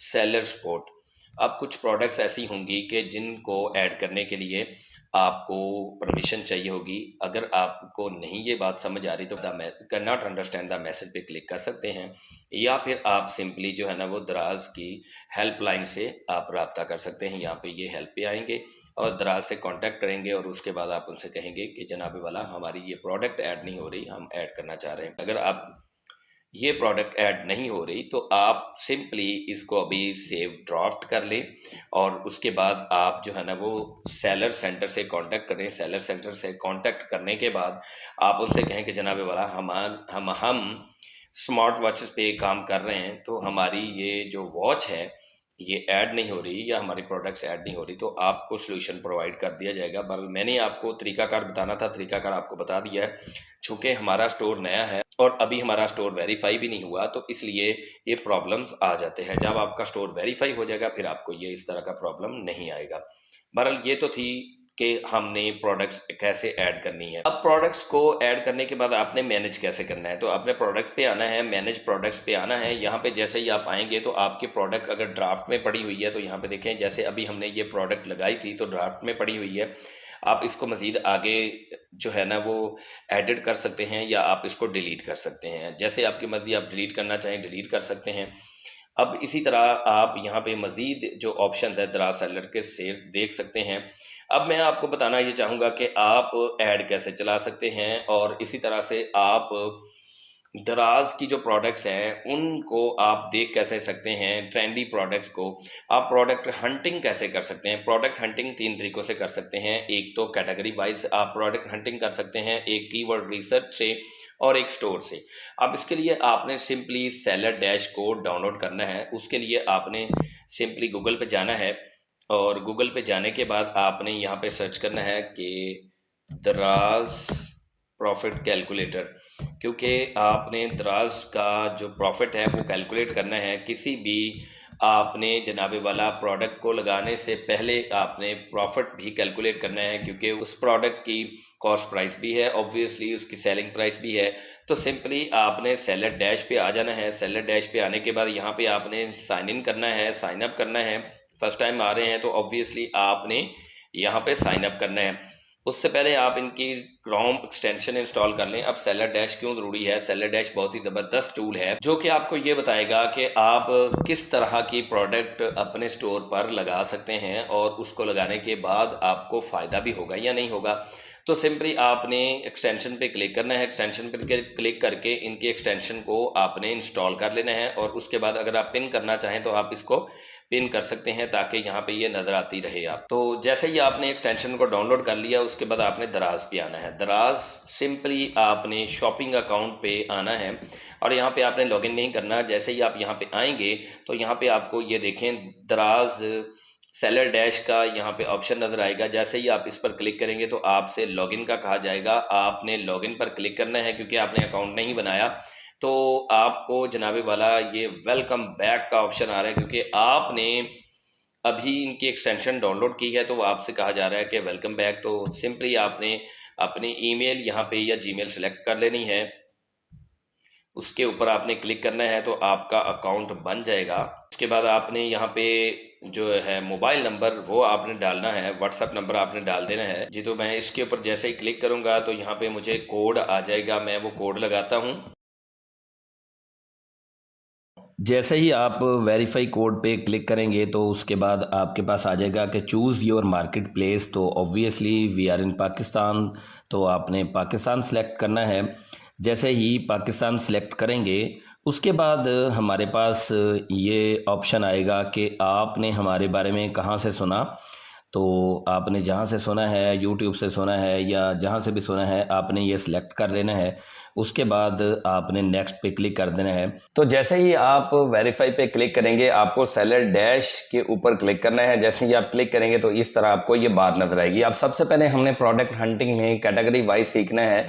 seller support. अब कुछ प्रोडक्ट्स ऐसी होंगी कि जिनको ऐड करने के लिए आपको परमिशन चाहिए होगी। अगर आपको नहीं ये बात समझ आ रही तो can not understand the message पे क्लिक कर सकते हैं, या फिर आप सिंपली जो है ना वो दराज की हेल्पलाइन से आप रब्ता कर सकते हैं। यहाँ पे ये हेल्प पे आएंगे और दराज से कांटेक्ट करेंगे और उसके बाद आप उनसे कहेंगे कि जनाब वाला हमारी ये प्रोडक्ट ऐड नहीं हो रही, हम ऐड करना चाह रहे हैं। अगर आप ये प्रोडक्ट ऐड नहीं हो रही तो आप सिंपली इसको अभी सेव ड्राफ्ट कर लें और उसके बाद आप जो है ना वो सेलर सेंटर से कांटेक्ट करें। सेलर सेंटर से कांटेक्ट करने के बाद आप उनसे कहें कि जनाब वाला हम स्मार्ट वॉचेस पे काम कर रहे हैं तो हमारी ये जो वॉच है ये ऐड नहीं हो रही या हमारी प्रोडक्ट्स ऐड नहीं हो रही, तो आपको सोल्यूशन प्रोवाइड कर दिया जाएगा। बल्कि मैंने आपको तरीकाकार बताना था, तरीकाकार आपको बता दिया है। चूँकि हमारा स्टोर नया है और अभी हमारा स्टोर वेरीफाई भी नहीं हुआ तो इसलिए ये प्रॉब्लम्स आ जाते हैं। जब आपका स्टोर वेरीफाई हो जाएगा फिर आपको ये इस तरह का प्रॉब्लम नहीं आएगा। बहरहाल ये तो थी कि हमने प्रोडक्ट्स कैसे ऐड करनी है। अब प्रोडक्ट्स को ऐड करने के बाद आपने मैनेज कैसे करना है, तो आपने प्रोडक्ट पे आना है, मैनेज प्रोडक्ट्स पे आना है। यहाँ पे जैसे ही आप आएंगे तो आपकी प्रोडक्ट अगर ड्राफ्ट में पड़ी हुई है तो यहाँ पे देखें जैसे अभी हमने ये प्रोडक्ट लगाई थी तो ड्राफ्ट में पड़ी हुई है। आप इसको मजीद आगे जो है ना वो एडिट कर सकते हैं या आप इसको डिलीट कर सकते हैं, जैसे आपकी मर्जी। आप डिलीट करना चाहें डिलीट कर सकते हैं। अब इसी तरह आप यहाँ पे मजीद जो ऑप्शन है दराज सेलर के से देख सकते हैं। अब मैं आपको बताना ये चाहूँगा कि आप ऐड कैसे चला सकते हैं और इसी तरह से आप दराज की जो प्रोडक्ट्स हैं उनको आप देख कैसे सकते हैं। ट्रेंडी प्रोडक्ट्स को आप प्रोडक्ट हंटिंग कैसे कर सकते हैं। प्रोडक्ट हंटिंग 3 तरीकों से कर सकते हैं। एक तो कैटेगरी वाइज आप प्रोडक्ट हंटिंग कर सकते हैं, एक कीवर्ड रिसर्च से और एक स्टोर से। अब इसके लिए आपने simply seller dash code download करना है। उसके लिए आपने सिंपली गूगल पे जाना है और गूगल पे जाने के बाद आपने यहाँ पे सर्च करना है कि दराज प्रॉफिट कैलकुलेटर, क्योंकि आपने दराज का जो प्रॉफिट है वो कैलकुलेट करना है। किसी भी आपने जनाबे वाला प्रोडक्ट को लगाने से पहले आपने प्रॉफिट भी कैलकुलेट करना है, क्योंकि उस प्रोडक्ट की कॉस्ट प्राइस भी है, ऑब्वियसली उसकी सेलिंग प्राइस भी है। तो सिंपली आपने सेलर डैश पे आ जाना है। सेलर डैश पे आने के बाद यहाँ पे आपने साइन इन करना है, साइन अप करना है। फर्स्ट टाइम आ रहे हैं तो ऑब्वियसली आपने यहाँ पे साइन अप करना है। उससे पहले आप इनकी क्रोम एक्सटेंशन इंस्टॉल कर लें। अब सेलर डैश क्यों ज़रूरी है? सेलर डैश बहुत ही ज़बरदस्त टूल है जो कि आपको ये बताएगा कि आप किस तरह की प्रोडक्ट अपने स्टोर पर लगा सकते हैं और उसको लगाने के बाद आपको फ़ायदा भी होगा या नहीं होगा। तो सिंपली आपने एक्सटेंशन पे क्लिक करना है। एक्सटेंशन पे क्लिक करके इनकी एक्सटेंशन को आपने इंस्टॉल कर लेना है और उसके बाद अगर आप पिन करना चाहें तो आप इसको पिन कर सकते हैं ताकि यहाँ पे ये नज़र आती रहे आप। तो जैसे ही आपने एक्सटेंशन को डाउनलोड कर लिया, उसके बाद आपने दराज पे आना है। दराज सिंपली आपने शॉपिंग अकाउंट पे आना है और यहाँ पे आपने लॉगिन नहीं करना। जैसे ही आप यहाँ पे आएंगे तो यहाँ पे आपको ये देखें दराज सेलर डैश का यहाँ पे ऑप्शन नज़र आएगा। जैसे ही आप इस पर क्लिक करेंगे तो आपसे लॉगिन का कहा जाएगा। आपने लॉगिन पर क्लिक करना है क्योंकि आपने अकाउंट नहीं बनाया। तो आपको जनाबे वाला ये वेलकम बैक का ऑप्शन आ रहा है क्योंकि आपने अभी इनकी एक्सटेंशन डाउनलोड की है, तो आपसे कहा जा रहा है कि वेलकम बैक। तो सिंपली आपने अपनी ईमेल यहाँ पे या जीमेल सेलेक्ट कर लेनी है, उसके ऊपर आपने क्लिक करना है तो आपका अकाउंट बन जाएगा। उसके बाद आपने यहाँ पे जो है मोबाइल नंबर वो आपने डालना है, व्हाट्सएप नंबर आपने डाल देना है जी। तो मैं इसके ऊपर जैसे ही क्लिक करूँगा तो यहाँ पे मुझे कोड आ जाएगा, मैं वो कोड लगाता हूँ। जैसे ही आप वेरीफाई कोड पे क्लिक करेंगे तो उसके बाद आपके पास आ जाएगा कि चूज़ योर मार्केट प्लेस। तो obviously we are in Pakistan, तो आपने पाकिस्तान सेलेक्ट करना है। जैसे ही पाकिस्तान सेलेक्ट करेंगे उसके बाद हमारे पास ये ऑप्शन आएगा कि आपने हमारे बारे में कहाँ से सुना। तो आपने जहाँ से सुना है, यूट्यूब से सुना है या जहाँ से भी सुना है, आपने ये सिलेक्ट कर लेना है। उसके बाद आपने नेक्स्ट पे क्लिक कर देना है। तो जैसे ही आप वेरीफाई पे क्लिक करेंगे आपको सेलर डैश के ऊपर क्लिक करना है। जैसे ही आप क्लिक करेंगे तो इस तरह आपको ये बात नजर आएगी। अब सबसे पहले हमने प्रोडक्ट हंटिंग में कैटेगरी वाइज सीखना है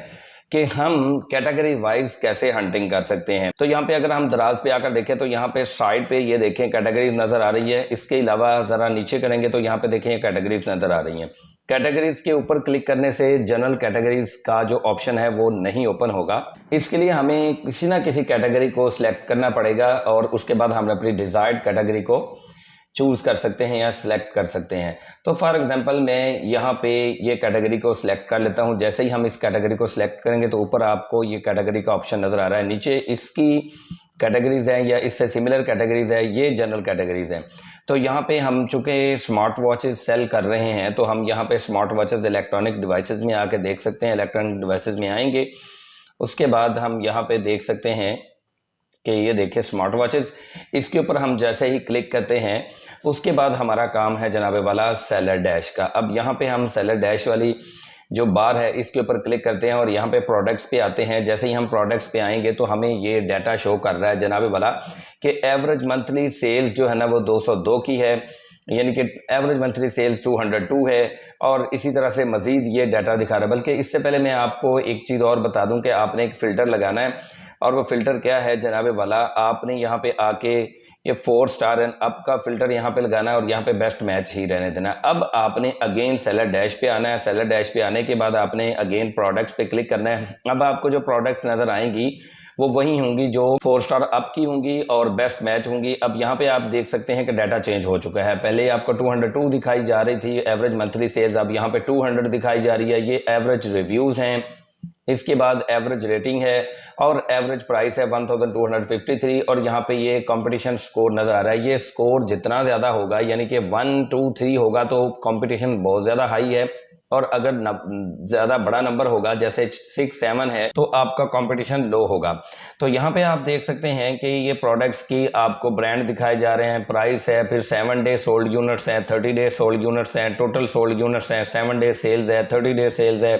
कि हम कैटेगरी वाइज कैसे हंटिंग कर सकते हैं। तो यहाँ पे अगर हम दराज पे आकर देखें तो यहाँ पे साइड पे ये देखें कैटेगरी नजर आ रही है। इसके अलावा जरा नीचे करेंगे तो यहाँ पे देखें कैटेगरीज नजर आ रही हैं। कैटेगरीज के ऊपर क्लिक करने से जनरल कैटेगरीज का जो ऑप्शन है वो नहीं ओपन होगा। इसके लिए हमें किसी ना किसी कैटेगरी को सिलेक्ट करना पड़ेगा और उसके बाद हम अपनी डिजायर्ड कैटेगरी को चूज कर सकते हैं या सिलेक्ट कर सकते हैं। तो फॉर एग्जांपल मैं यहाँ पे ये कैटेगरी को सिलेक्ट कर लेता हूँ। जैसे ही हम इस कैटेगरी को सिलेक्ट करेंगे तो ऊपर आपको ये कैटेगरी का ऑप्शन नजर आ रहा है। नीचे इसकी कैटेगरीज हैं या इससे सिमिलर कैटेगरीज है, ये जनरल कैटेगरीज हैं। तो यहाँ पे हम चूंकि स्मार्ट वॉचेस सेल कर रहे हैं तो हम यहाँ पे स्मार्ट वॉचेस इलेक्ट्रॉनिक डिवाइसेस में आके देख सकते हैं। इलेक्ट्रॉनिक डिवाइसेस में आएंगे उसके बाद हम यहाँ पे देख सकते हैं कि ये देखिए स्मार्ट वॉचेस। इसके ऊपर हम जैसे ही क्लिक करते हैं उसके बाद हमारा काम है जनाबे वाला सेलर डैश का। अब यहाँ पे हम सेलर डैश वाली जो बार है इसके ऊपर क्लिक करते हैं और यहाँ पे प्रोडक्ट्स पे आते हैं। जैसे ही हम प्रोडक्ट्स पे आएंगे तो हमें ये डाटा शो कर रहा है जनाबे वाला कि एवरेज मंथली सेल्स जो है ना वो 202 की है, यानी कि एवरेज मंथली सेल्स 202 है। और इसी तरह से मजीद ये डाटा दिखा रहा है। बल्कि इससे पहले मैं आपको एक चीज़ और बता दूं कि आपने एक फ़िल्टर लगाना है और वो फ़िल्टर क्या है जनाबे वाला, आपने यहाँ पे आके ये 4 स्टार एंड अप का फिल्टर यहाँ पे लगाना है और यहाँ पे बेस्ट मैच ही रहने देना है। अब आपने अगेन सेलर डैश पे आना है। सेलर डैश पे आने के बाद आपने अगेन प्रोडक्ट्स पे क्लिक करना है। अब आपको जो प्रोडक्ट्स नजर आएंगी वो वही होंगी जो 4 स्टार अप की होंगी और बेस्ट मैच होंगी। अब यहाँ पे आप देख सकते हैं कि डाटा चेंज हो चुका है। पहले आपको 202 दिखाई जा रही थी एवरेज मंथली सेल्स, अब यहाँ पे 200 दिखाई जा रही है। ये एवरेज रिव्यूज हैं, इसके बाद एवरेज रेटिंग है और एवरेज प्राइस है 1253 और यहाँ पे ये कंपटीशन स्कोर नजर आ रहा है। ये स्कोर जितना ज्यादा होगा यानी कि 1 2 3 होगा तो कंपटीशन बहुत ज्यादा हाई है और अगर ज्यादा बड़ा नंबर होगा जैसे 6 7 है तो आपका कंपटीशन लो होगा। तो यहाँ पे आप देख सकते हैं कि ये प्रोडक्ट्स की आपको ब्रांड दिखाए जा रहे हैं, प्राइस है, फिर 7 डे सोल्ड यूनिट्स हैं, 30 डे सोल्ड यूनिट्स हैं, टोटल सोल्ड यूनिट्स हैं, 7 डे सेल्स है, 30 डे सेल्स है,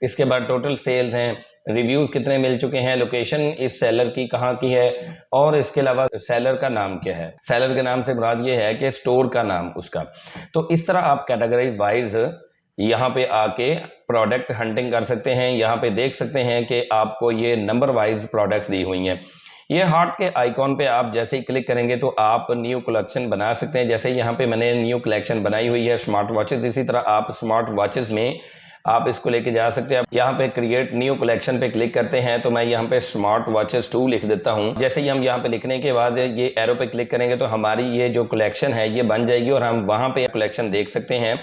इसके बाद टोटल सेल्स हैं, रिव्यूज कितने मिल चुके हैं, लोकेशन इस सेलर की कहाँ की है और इसके अलावा सेलर का नाम क्या है। सेलर के नाम से मुराद ये है कि स्टोर का नाम उसका। तो इस तरह आप कैटेगरी वाइज यहाँ पे आके प्रोडक्ट हंटिंग कर सकते हैं। यहाँ पे देख सकते हैं कि आपको ये नंबर वाइज प्रोडक्ट्स दी हुई हैं। ये हार्ट के आइकॉन पे आप जैसे ही क्लिक करेंगे तो आप न्यू कलेक्शन बना सकते हैं। जैसे यहाँ पे मैंने न्यू कलेक्शन बनाई हुई है स्मार्ट वॉचेस, इसी तरह आप स्मार्ट वॉचेस में आप इसको लेके जा सकते हैं। यहाँ पे क्रिएट न्यू कलेक्शन पे क्लिक करते हैं तो मैं यहाँ पे स्मार्ट वॉचेस 2 लिख देता हूँ। जैसे ही हम यहाँ पे लिखने के बाद ये एरो पे क्लिक करेंगे तो हमारी ये जो कलेक्शन है ये बन जाएगी और हम वहाँ पे कलेक्शन देख सकते हैं।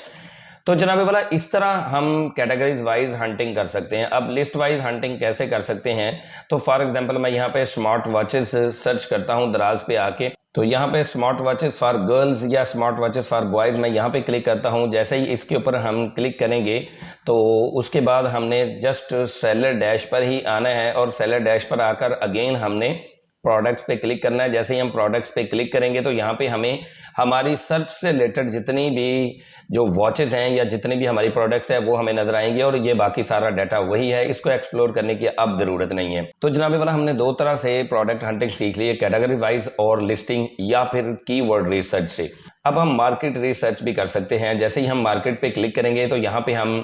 तो जनाबे वाला इस तरह हम कैटेगरीज वाइज हंटिंग कर सकते हैं। अब लिस्ट वाइज हंटिंग कैसे कर सकते हैं, तो फॉर एग्जांपल मैं यहाँ पे स्मार्ट वॉचेस सर्च करता हूँ दराज पे आके, तो यहाँ पे स्मार्ट वॉचेस फॉर गर्ल्स या स्मार्ट वॉचेस फॉर बॉयज मैं यहाँ पे क्लिक करता हूँ। जैसे ही इसके ऊपर हम क्लिक करेंगे तो उसके बाद हमने जस्ट सेलर डैश पर ही आना है और सेलर डैश पर आकर अगेन हमने प्रोडक्ट्स पे क्लिक करना है। जैसे ही हम प्रोडक्ट्स पे क्लिक करेंगे तो यहाँ पे हमें हमारी सर्च से रिलेटेड जितनी भी जो वॉचेस हैं या जितनी भी हमारी प्रोडक्ट्स है वो हमें नजर आएंगे और ये बाकी सारा डाटा वही है, इसको एक्सप्लोर करने की अब जरूरत नहीं है। तो जनाबे वाला हमने दो तरह से प्रोडक्ट हंटिंग सीख ली है, कैटेगरी वाइज और लिस्टिंग या फिर कीवर्ड रिसर्च से। अब हम मार्केट रिसर्च भी कर सकते हैं। जैसे ही हम मार्केट पे क्लिक करेंगे तो यहाँ पे हम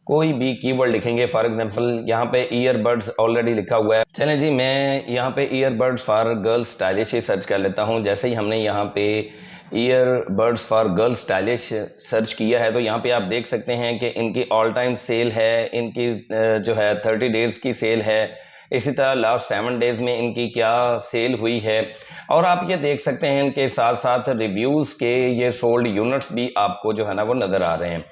कोई भी कीवर्ड लिखेंगे। फॉर एग्जांपल यहाँ पे ईयरबड्स ऑलरेडी लिखा हुआ है, चलें जी मैं यहाँ पे earbuds for girls stylish he search कर लेता हूँ। जैसे ही हमने यहाँ पे earbuds for girls stylish search किया है तो यहाँ पे आप देख सकते हैं कि इनकी ऑल टाइम सेल है, इनकी जो है 30 डेज की सेल है, इसी तरह लास्ट 7 डेज में इनकी क्या सेल हुई है। और आप ये देख सकते हैं इनके साथ साथ रिव्यूज़ के ये सोल्ड यूनिट्स भी आपको जो है ना वो नज़र आ रहे हैं।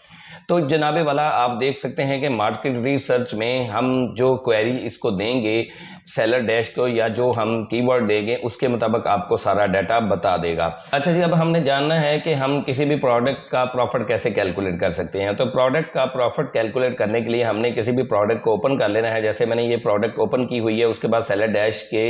तो जनाबे वाला आप देख सकते हैं कि मार्केट रिसर्च में हम जो क्वेरी इसको देंगे सेलर डैश को या जो हम कीवर्ड देंगे उसके मुताबिक आपको सारा डाटा बता देगा। अच्छा जी, अब हमने जानना है कि हम किसी भी प्रोडक्ट का प्रॉफिट कैसे कैलकुलेट कर सकते हैं। तो प्रोडक्ट का प्रॉफिट कैलकुलेट करने के लिए हमने किसी भी प्रोडक्ट को ओपन कर लेना है। जैसे मैंने ये प्रोडक्ट ओपन की हुई है, उसके बाद सेलर डैश के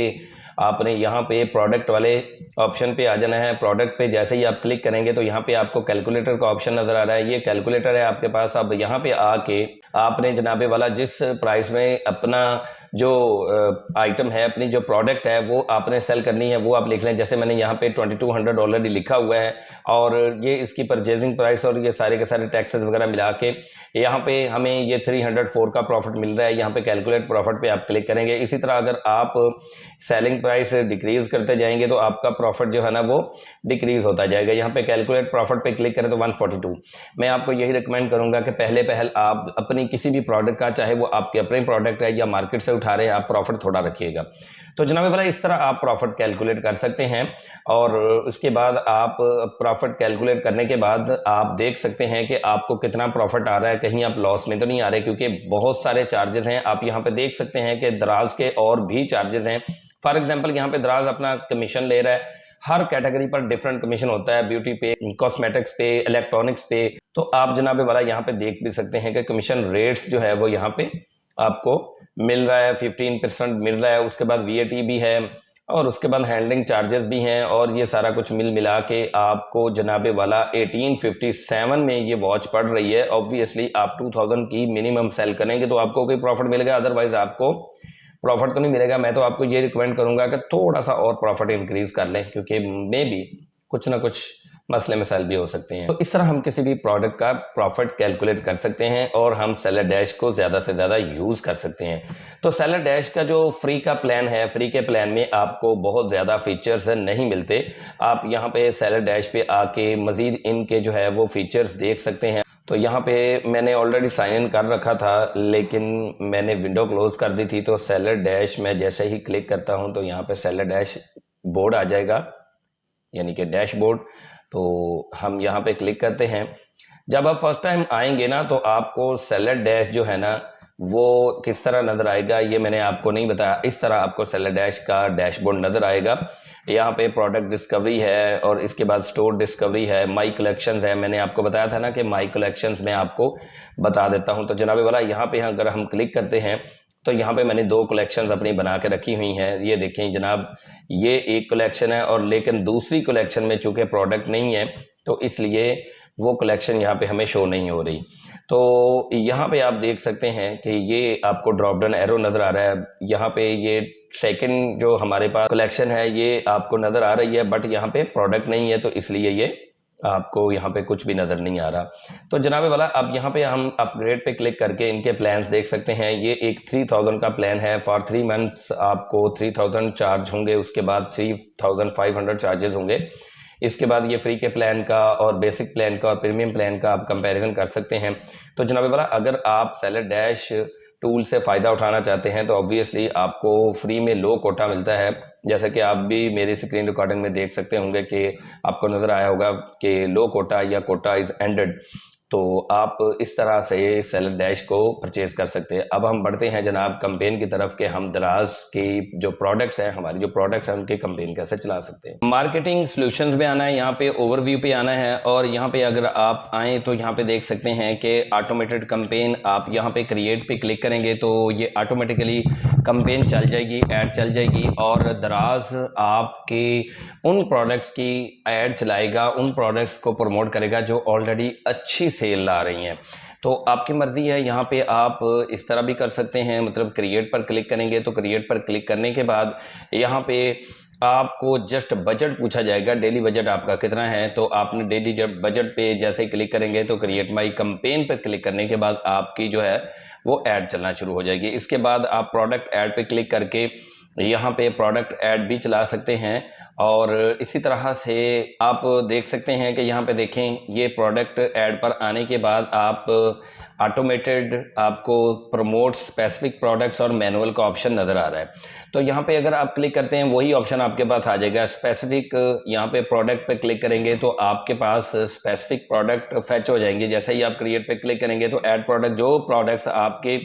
आपने यहाँ पे प्रोडक्ट वाले ऑप्शन पे आ जाना है। प्रोडक्ट पे जैसे ही आप क्लिक करेंगे तो यहाँ पे आपको कैलकुलेटर का ऑप्शन नजर आ रहा है, ये कैलकुलेटर है आपके पास। अब यहाँ पे आके आपने जनाबे वाला जिस प्राइस में अपना जो आइटम है, अपनी जो प्रोडक्ट है वो आपने सेल करनी है वो आप लिख लें। जैसे मैंने यहाँ पे $2200 ऑलरेडी लिखा हुआ है और ये इसकी परचेजिंग प्राइस और ये सारे के सारे टैक्सेस वगैरह मिला के यहाँ पे हमें ये 304 का प्रॉफिट मिल रहा है। यहाँ पे कैलकुलेट प्रॉफिट पे आप क्लिक करेंगे। इसी तरह अगर आप सेलिंग प्राइस डिक्रीज करते जाएंगे तो आपका प्रॉफिट जो है ना वो डिक्रीज होता जाएगा। यहाँ पे कैलकुलेट प्रॉफिट पे क्लिक करें तो 142। मैं आपको यही रिकमेंड करूंगा कि पहल आप अपनी किसी भी प्रोडक्ट का, चाहे वो आपके अपने प्रोडक्ट है या मार्केट से उठा रहे हैं, आप प्रॉफिट थोड़ा रखिएगा। तो जनाब वाला इस तरह आप प्रॉफिट कैलकुलेट कर सकते हैं और उसके बाद आप प्रॉफिट कैलकुलेट करने के बाद आप देख सकते हैं कि आपको कितना प्रॉफिट आ रहा है, कहीं आप लॉस में तो नहीं आ रहे, क्योंकि बहुत सारे चार्जेस हैं। आप यहाँ पे देख सकते हैं कि दराज के और भी चार्जेस हैं। फॉर एग्जाम्पल यहाँ पे दराज अपना कमीशन ले रहा है, हर कैटेगरी पर डिफरेंट कमीशन होता है, ब्यूटी पे, कॉस्मेटिक्स पे, इलेक्ट्रॉनिक्स पे। तो आप जनाबे वाला यहाँ पे देख भी सकते हैं कि कमीशन रेट्स जो है वो यहाँ पे आपको मिल रहा है, 15% मिल रहा है। उसके बाद VAT भी है और उसके बाद हैंडलिंग चार्जेस भी हैं और ये सारा कुछ मिल मिला के आपको जनाबे वाला 1857 में ये वॉच पड़ रही है। ऑब्वियसली आप 2000 की मिनिमम सेल करेंगे तो आपको कोई प्रॉफिट मिलेगा, अदरवाइज आपको प्रॉफिट तो नहीं मिलेगा। मैं तो आपको ये रिकमेंड करूंगा कि थोड़ा सा और प्रॉफिट इंक्रीज कर लें, क्योंकि मे बी कुछ ना कुछ मसले मसाइल भी हो सकते हैं। तो इस तरह हम किसी भी प्रोडक्ट का प्रॉफिट कैलकुलेट कर सकते हैं और हम सेलर डैश को ज़्यादा से ज़्यादा यूज़ कर सकते हैं। तो सेलर डैश का जो फ्री का प्लान है, फ्री के प्लान में आपको बहुत ज़्यादा फीचर्स नहीं मिलते। आप यहाँ पे सेलर डैश पे आके मज़ीद इनके जो है वो फीचर्स देख सकते हैं। तो यहाँ पे मैंने ऑलरेडी साइन इन कर रखा था, लेकिन मैंने विंडो क्लोज कर दी थी। तो सेलर डैश में जैसे ही क्लिक करता हूँ तो यहाँ पे सेलर डैश बोर्ड आ जाएगा, यानी कि डैशबोर्ड। तो हम यहाँ पे क्लिक करते हैं। जब आप फर्स्ट टाइम आएंगे ना तो आपको सेलर डैश जो है ना वो किस तरह नज़र आएगा ये मैंने आपको नहीं बताया। इस तरह आपको सेलर डैश का डैशबोर्ड नज़र आएगा। यहाँ पे प्रोडक्ट डिस्कवरी है और इसके बाद स्टोर डिस्कवरी है, माई कलेक्शंस है। मैंने आपको बताया था ना कि माई कलेक्शंस में आपको बता देता हूँ। तो जनाबे वाला यहाँ पे अगर हम क्लिक करते हैं तो यहाँ पे मैंने 2 कलेक्शंस अपनी बना के रखी हुई हैं। ये देखें जनाब, ये एक कलेक्शन है और लेकिन दूसरी कलेक्शन में चूंकि प्रोडक्ट नहीं है तो इसलिए वो कलेक्शन यहाँ पे हमें शो नहीं हो रही। तो यहाँ पे आप देख सकते हैं कि ये आपको ड्रॉप डाउन एरो नज़र आ रहा है। यहाँ पे ये सेकंड जो हमारे पास कलेक्शन है ये आपको नज़र आ रही है, बट यहाँ पे प्रोडक्ट नहीं है तो इसलिए ये आपको यहाँ पे कुछ भी नज़र नहीं आ रहा। तो जनाबे वाला अब यहाँ पे हम अपग्रेड पे क्लिक करके इनके प्लान्स देख सकते हैं। ये एक 3000 का प्लान है। फॉर 3 मंथ्स आपको 3000 चार्ज होंगे, उसके बाद 3500 चार्जेस होंगे। इसके बाद ये फ्री के प्लान का और बेसिक प्लान का और प्रीमियम प्लान का आप कंपैरिजन कर सकते हैं। तो जनाबे वाला अगर आप सेलर डैश टूल से फ़ायदा उठाना चाहते हैं तो ऑब्वियसली आपको फ्री में लो कोटा मिलता है। जैसे कि आप भी मेरी स्क्रीन रिकॉर्डिंग में देख सकते होंगे कि आपको नज़र आया होगा कि लो कोटा या कोटा इज़ एंडेड। तो आप इस तरह से सेलर डैश को परचेज कर सकते हैं। अब हम बढ़ते हैं जनाब कंपेन की तरफ कि हम दराज की जो प्रोडक्ट्स हैं, हमारी जो प्रोडक्ट्स हैं उनकी कंपेन कैसे चला सकते हैं। मार्केटिंग सॉल्यूशंस में आना है, यहाँ पे ओवरव्यू पे आना है और यहाँ पे अगर आप आए तो यहाँ पे देख सकते हैं कि ऑटोमेटेड कंपेन, आप यहाँ पे क्रिएट पे क्लिक करेंगे तो ये ऑटोमेटिकली कंपेन चल जाएगी, ऐड चल जाएगी और दराज आपके उन प्रोडक्ट्स की ऐड चलाएगा, उन प्रोडक्ट्स को प्रमोट करेगा जो ऑलरेडी अच्छी सेल ला रही हैं। तो आपकी मर्ज़ी है, यहाँ पे आप इस तरह भी कर सकते हैं, मतलब क्रिएट पर क्लिक करेंगे तो क्रिएट पर क्लिक करने के बाद यहाँ पे आपको जस्ट बजट पूछा जाएगा, डेली बजट आपका कितना है। तो आपने डेली जब बजट पे जैसे क्लिक करेंगे तो क्रिएट माई कंपेन पर क्लिक करने के बाद आपकी जो है वो ऐड चलना शुरू हो जाएगी। इसके बाद आप प्रोडक्ट ऐड पे क्लिक करके यहाँ पे प्रोडक्ट ऐड भी चला सकते हैं। और इसी तरह से आप देख सकते हैं कि यहाँ पे देखें, ये प्रोडक्ट ऐड पर आने के बाद आप ऑटोमेटेड आपको प्रमोट स्पेसिफिक प्रोडक्ट्स और मैनुअल का ऑप्शन नज़र आ रहा है। तो यहाँ पे अगर आप क्लिक करते हैं वही ऑप्शन आपके पास आ जाएगा स्पेसिफिक। यहाँ पे प्रोडक्ट पे क्लिक करेंगे तो आपके पास स्पेसिफिक प्रोडक्ट फैच हो जाएंगे। जैसे ही आप क्रिएट पे क्लिक करेंगे तो ऐड प्रोडक्ट, जो प्रोडक्ट्स आपके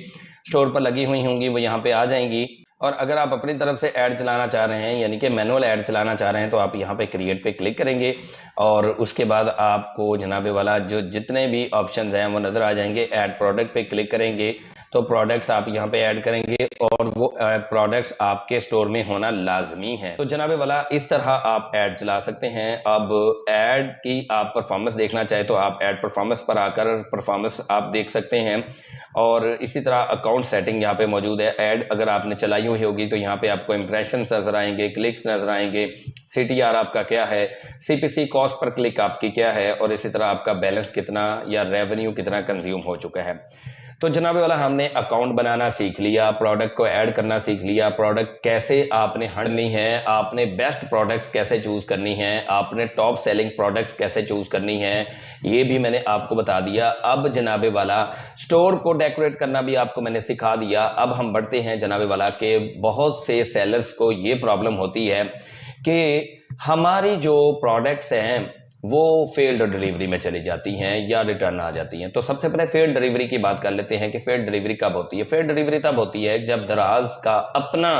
स्टोर पर लगी हुई होंगी वो यहाँ पे आ जाएंगी। और अगर आप अपनी तरफ से ऐड चलाना चाह रहे हैं, यानी कि मैनुअल ऐड चलाना चाह रहे हैं, तो आप यहाँ पे क्रिएट पे क्लिक करेंगे और उसके बाद आपको जनाबे वाला जो जितने भी ऑप्शंस हैं वो नज़र आ जाएंगे। ऐड प्रोडक्ट पे क्लिक करेंगे तो प्रोडक्ट्स आप यहाँ पे ऐड करेंगे और वो प्रोडक्ट्स आपके स्टोर में होना लाजमी है। तो जनाबे वाला इस तरह आप ऐड चला सकते हैं। अब ऐड की आप परफॉर्मेंस देखना चाहे तो आप ऐड परफॉर्मेंस पर आकर परफॉर्मेंस आप देख सकते हैं। और इसी तरह अकाउंट सेटिंग यहाँ पे मौजूद है। ऐड अगर आपने चलाई हुई होगी तो यहाँ पे आपको इंप्रेशन नजर आएंगे, क्लिक्स नजर आएंगे, CTR आपका क्या है, CPC कॉस्ट पर क्लिक आपकी क्या है, और इसी तरह आपका बैलेंस कितना या रेवेन्यू कितना कंज्यूम हो चुका है। तो जनाबे वाला हमने अकाउंट बनाना सीख लिया, प्रोडक्ट को ऐड करना सीख लिया, प्रोडक्ट कैसे आपने हटनी है, आपने बेस्ट प्रोडक्ट्स कैसे चूज करनी है, आपने टॉप सेलिंग प्रोडक्ट्स कैसे चूज करनी है, ये भी मैंने आपको बता दिया। अब जनाबे वाला स्टोर को डेकोरेट करना भी आपको मैंने सिखा दिया। अब हम बढ़ते हैं जनाबे वाला के बहुत से सेलर्स को ये प्रॉब्लम होती है कि हमारी जो प्रोडक्ट्स हैं वो फेल्ड डिलीवरी में चली जाती हैं या रिटर्न आ जाती हैं। तो सबसे पहले फेल्ड डिलीवरी की बात कर लेते हैं कि फेल्ड डिलीवरी कब होती है। फेल्ड डिलीवरी तब होती है जब दराज का अपना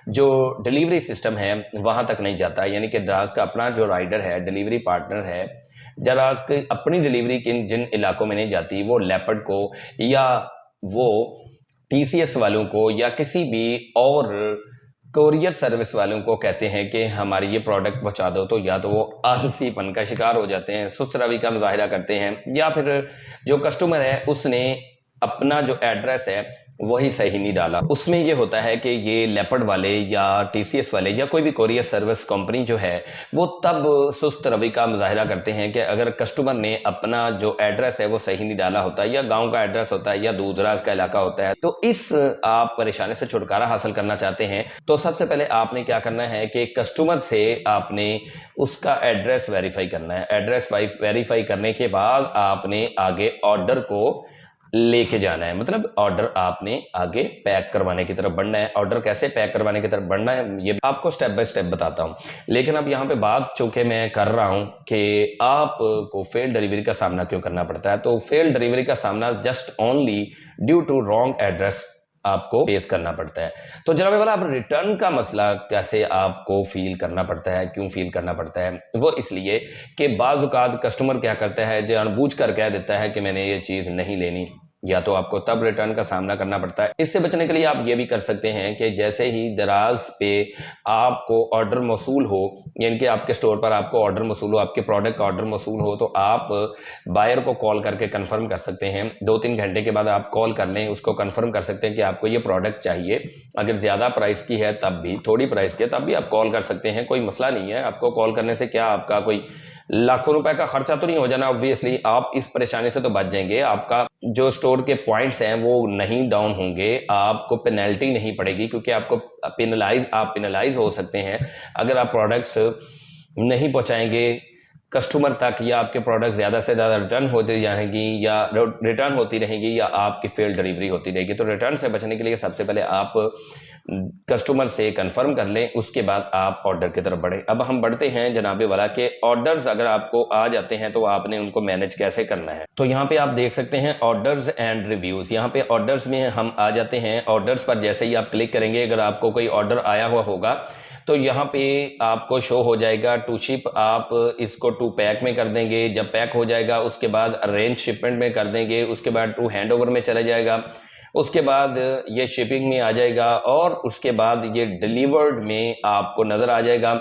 जो डिलीवरी सिस्टम है वहां तक नहीं जाता, यानी कि दराज का अपना जो राइडर है, डिलीवरी पार्टनर है, दराज की अपनी डिलीवरी जिन इलाकों में नहीं जाती, वो लेपर्ड को या वो TCS वालों को या किसी भी और कोरियर सर्विस वालों को कहते हैं कि हमारी ये प्रोडक्ट पहुंचा दो, तो या तो वो आलसीपन का शिकार हो जाते हैं, सुस्त रवि का मुजाहिरा करते हैं, या फिर जो कस्टमर है उसने अपना जो एड्रेस है वही सही नहीं डाला। उसमें ये होता है कि ये लेपर्ड वाले या TCS वाले या कोई भी कोरियर सर्विस कंपनी जो है वो तब सुस्त रवि का मुजाहिरा करते हैं कि अगर कस्टमर ने अपना जो एड्रेस है वो सही नहीं डाला होता, या गांव का एड्रेस होता है या दूर दराज का इलाका होता है। तो इस आप परेशानी से छुटकारा हासिल करना चाहते हैं तो सबसे पहले आपने क्या करना है कि कस्टमर से आपने उसका एड्रेस वेरीफाई करना है। एड्रेस वेरीफाई करने के बाद आपने आगे ऑर्डर को लेके जाना है, मतलब ऑर्डर आपने आगे पैक करवाने की तरफ बढ़ना है। ऑर्डर कैसे पैक करवाने की तरफ बढ़ना है ये आपको स्टेप बाय स्टेप बताता हूं, लेकिन अब यहाँ पे बात चूंकि मैं कर रहा हूं कि आपको फेल डिलीवरी का सामना क्यों करना पड़ता है, तो फेल डिलीवरी का सामना just only due to wrong address आपको फेस करना पड़ता है। तो जनाब वाला अब रिटर्न का मसला कैसे आपको फील करना पड़ता है, क्यों फील करना पड़ता है, वो इसलिए कि बाज़ औक़ात कस्टमर क्या करता है, जानबूझ कर कह देता है कि मैंने ये चीज़ नहीं लेनी, या तो आपको तब रिटर्न का सामना करना पड़ता है। इससे बचने के लिए आप ये भी कर सकते हैं कि जैसे ही दराज पे आपको ऑर्डर मौसूल हो, यानी कि आपके स्टोर पर आपको ऑर्डर मौसूल हो, आपके प्रोडक्ट का ऑर्डर मौसूल हो, तो आप बायर को कॉल करके कंफर्म कर सकते हैं। 2-3 घंटे के बाद आप कॉल कर लें, उसको कंफर्म कर सकते हैं कि आपको ये प्रोडक्ट चाहिए। अगर ज़्यादा प्राइस की है तब भी, थोड़ी प्राइस की है तब भी आप कॉल कर सकते हैं, कोई मसला नहीं है। आपको कॉल करने से क्या आपका कोई लाखों रुपए का खर्चा तो नहीं हो जाना, ऑब्वियसली आप इस परेशानी से तो बच जाएंगे। आपका जो स्टोर के पॉइंट्स हैं वो नहीं डाउन होंगे, आपको पेनल्टी नहीं पड़ेगी, क्योंकि आपको पेनलाइज हो सकते हैं अगर आप प्रोडक्ट्स नहीं पहुंचाएंगे कस्टमर तक, या आपके प्रोडक्ट ज़्यादा से ज़्यादा रिटर्न होती जाएंगी या रिटर्न होती रहेंगी या आपकी फेल डिलीवरी होती रहेगी। तो रिटर्न से बचने के लिए सबसे पहले आप कस्टमर से कंफर्म कर लें, उसके बाद आप ऑर्डर की तरफ बढ़े। अब हम बढ़ते हैं जनाबे वाला के ऑर्डर्स अगर आपको आ जाते हैं तो आपने उनको मैनेज कैसे करना है। तो यहाँ पे आप देख सकते हैं ऑर्डर्स एंड रिव्यूज, यहाँ पे ऑर्डर्स में हम आ जाते हैं। ऑर्डर्स पर जैसे ही आप क्लिक करेंगे, अगर आपको कोई ऑर्डर आया हुआ होगा तो यहाँ पे आपको शो हो जाएगा टू शिप, आप इसको टू पैक में कर देंगे। जब पैक हो जाएगा उसके बाद अरेंज शिपमेंट में कर देंगे, उसके बाद टू हैंड ओवर में चला जाएगा, उसके बाद ये शिपिंग में आ जाएगा और उसके बाद ये डिलीवर्ड में आपको नज़र आ जाएगा।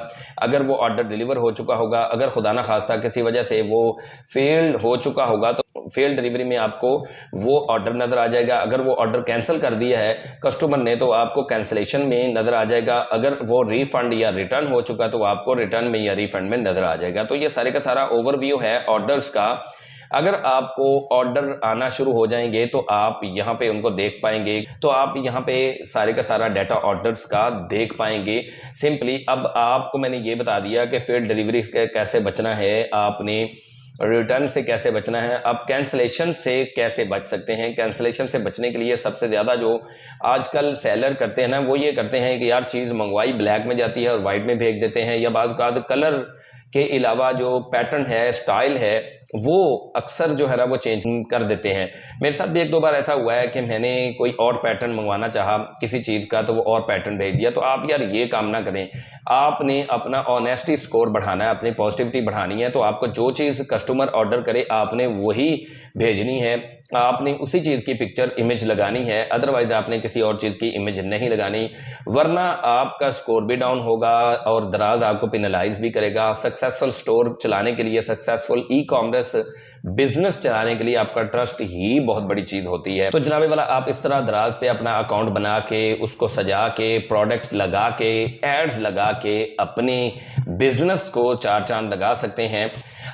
अगर वो ऑर्डर डिलीवर हो चुका होगा, अगर खुदा ना खास्ता किसी वजह से वो फेल्ड हो चुका होगा तो फेल डिलीवरी में आपको वो ऑर्डर नज़र आ जाएगा। अगर वो ऑर्डर कैंसिल कर दिया है कस्टमर ने तो आपको कैंसिलेशन में नज़र आ जाएगा। अगर वो रिफंड या रिटर्न हो चुका तो आपको रिटर्न में या रिफंड में नज़र आ जाएगा। तो ये सारे का सारा ओवरव्यू है ऑर्डर्स का। अगर आपको ऑर्डर आना शुरू हो जाएंगे तो आप यहाँ पे उनको देख पाएंगे, तो आप यहाँ पे सारे का सारा डाटा ऑर्डर्स का देख पाएंगे सिंपली। अब आपको मैंने ये बता दिया कि फेल डिलीवरी से कैसे बचना है, आपने रिटर्न से कैसे बचना है, अब कैंसलेशन से कैसे बच सकते हैं। कैंसलेशन से बचने के लिए सबसे ज़्यादा जो आजकल सेलर करते हैं ना, वो ये करते हैं कि यार चीज़ मंगवाई ब्लैक में जाती है और वाइट में भेज देते हैं, या बाज़ कलर के अलावा जो पैटर्न है, स्टाइल है, वो अक्सर जो है ना वो चेंज कर देते हैं। मेरे साथ भी एक दो बार ऐसा हुआ है कि मैंने कोई और पैटर्न मंगवाना चाहा किसी चीज़ का तो वो और पैटर्न भेज दिया। तो आप यार ये काम ना करें, आपने अपना ऑनेस्टी स्कोर बढ़ाना है, अपनी पॉजिटिविटी बढ़ानी है। तो आपको जो चीज़ कस्टमर ऑर्डर करे आपने वही भेजनी है, आपने उसी चीज़ की पिक्चर इमेज लगानी है, अदरवाइज आपने किसी और चीज़ की इमेज नहीं लगानी, वरना आपका स्कोर भी डाउन होगा और दराज आपको पेनलाइज भी करेगा। सक्सेसफुल स्टोर चलाने के लिए, सक्सेसफुल ई कॉमर्स बिजनेस चलाने के लिए आपका ट्रस्ट ही बहुत बड़ी चीज होती है। तो जनाबे वाला आप इस तरह दराज पे अपना अकाउंट बना के उसको सजा के प्रोडक्ट्स लगा के एड्स लगा के अपने बिजनेस को चार चांद लगा सकते हैं।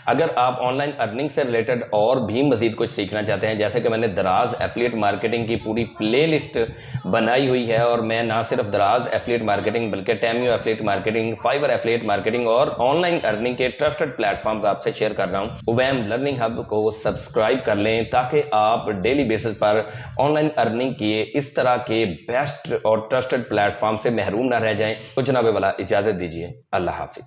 अगर आप ऑनलाइन अर्निंग से रिलेटेड और भी मजीद कुछ सीखना चाहते हैं, जैसे कि मैंने दराज एफिलिएट मार्केटिंग की पूरी प्लेलिस्ट बनाई हुई है, और मैं ना सिर्फ दराज एफिलिएट मार्केटिंग बल्कि Temu affiliate marketing, Fiverr affiliate marketing और ऑनलाइन अर्निंग के ट्रस्टेड प्लेटफॉर्म्स आपसे शेयर कर रहा हूं। उवैम लर्निंग हब को सब्सक्राइब कर लें ताकि आप डेली बेसिस पर ऑनलाइन अर्निंग किए इस तरह के बेस्ट और ट्रस्टेड प्लेटफॉर्म से महरूम ना रह जाएं। तो जनाबे वाला इजाजत दीजिए, अल्लाह हाफिज।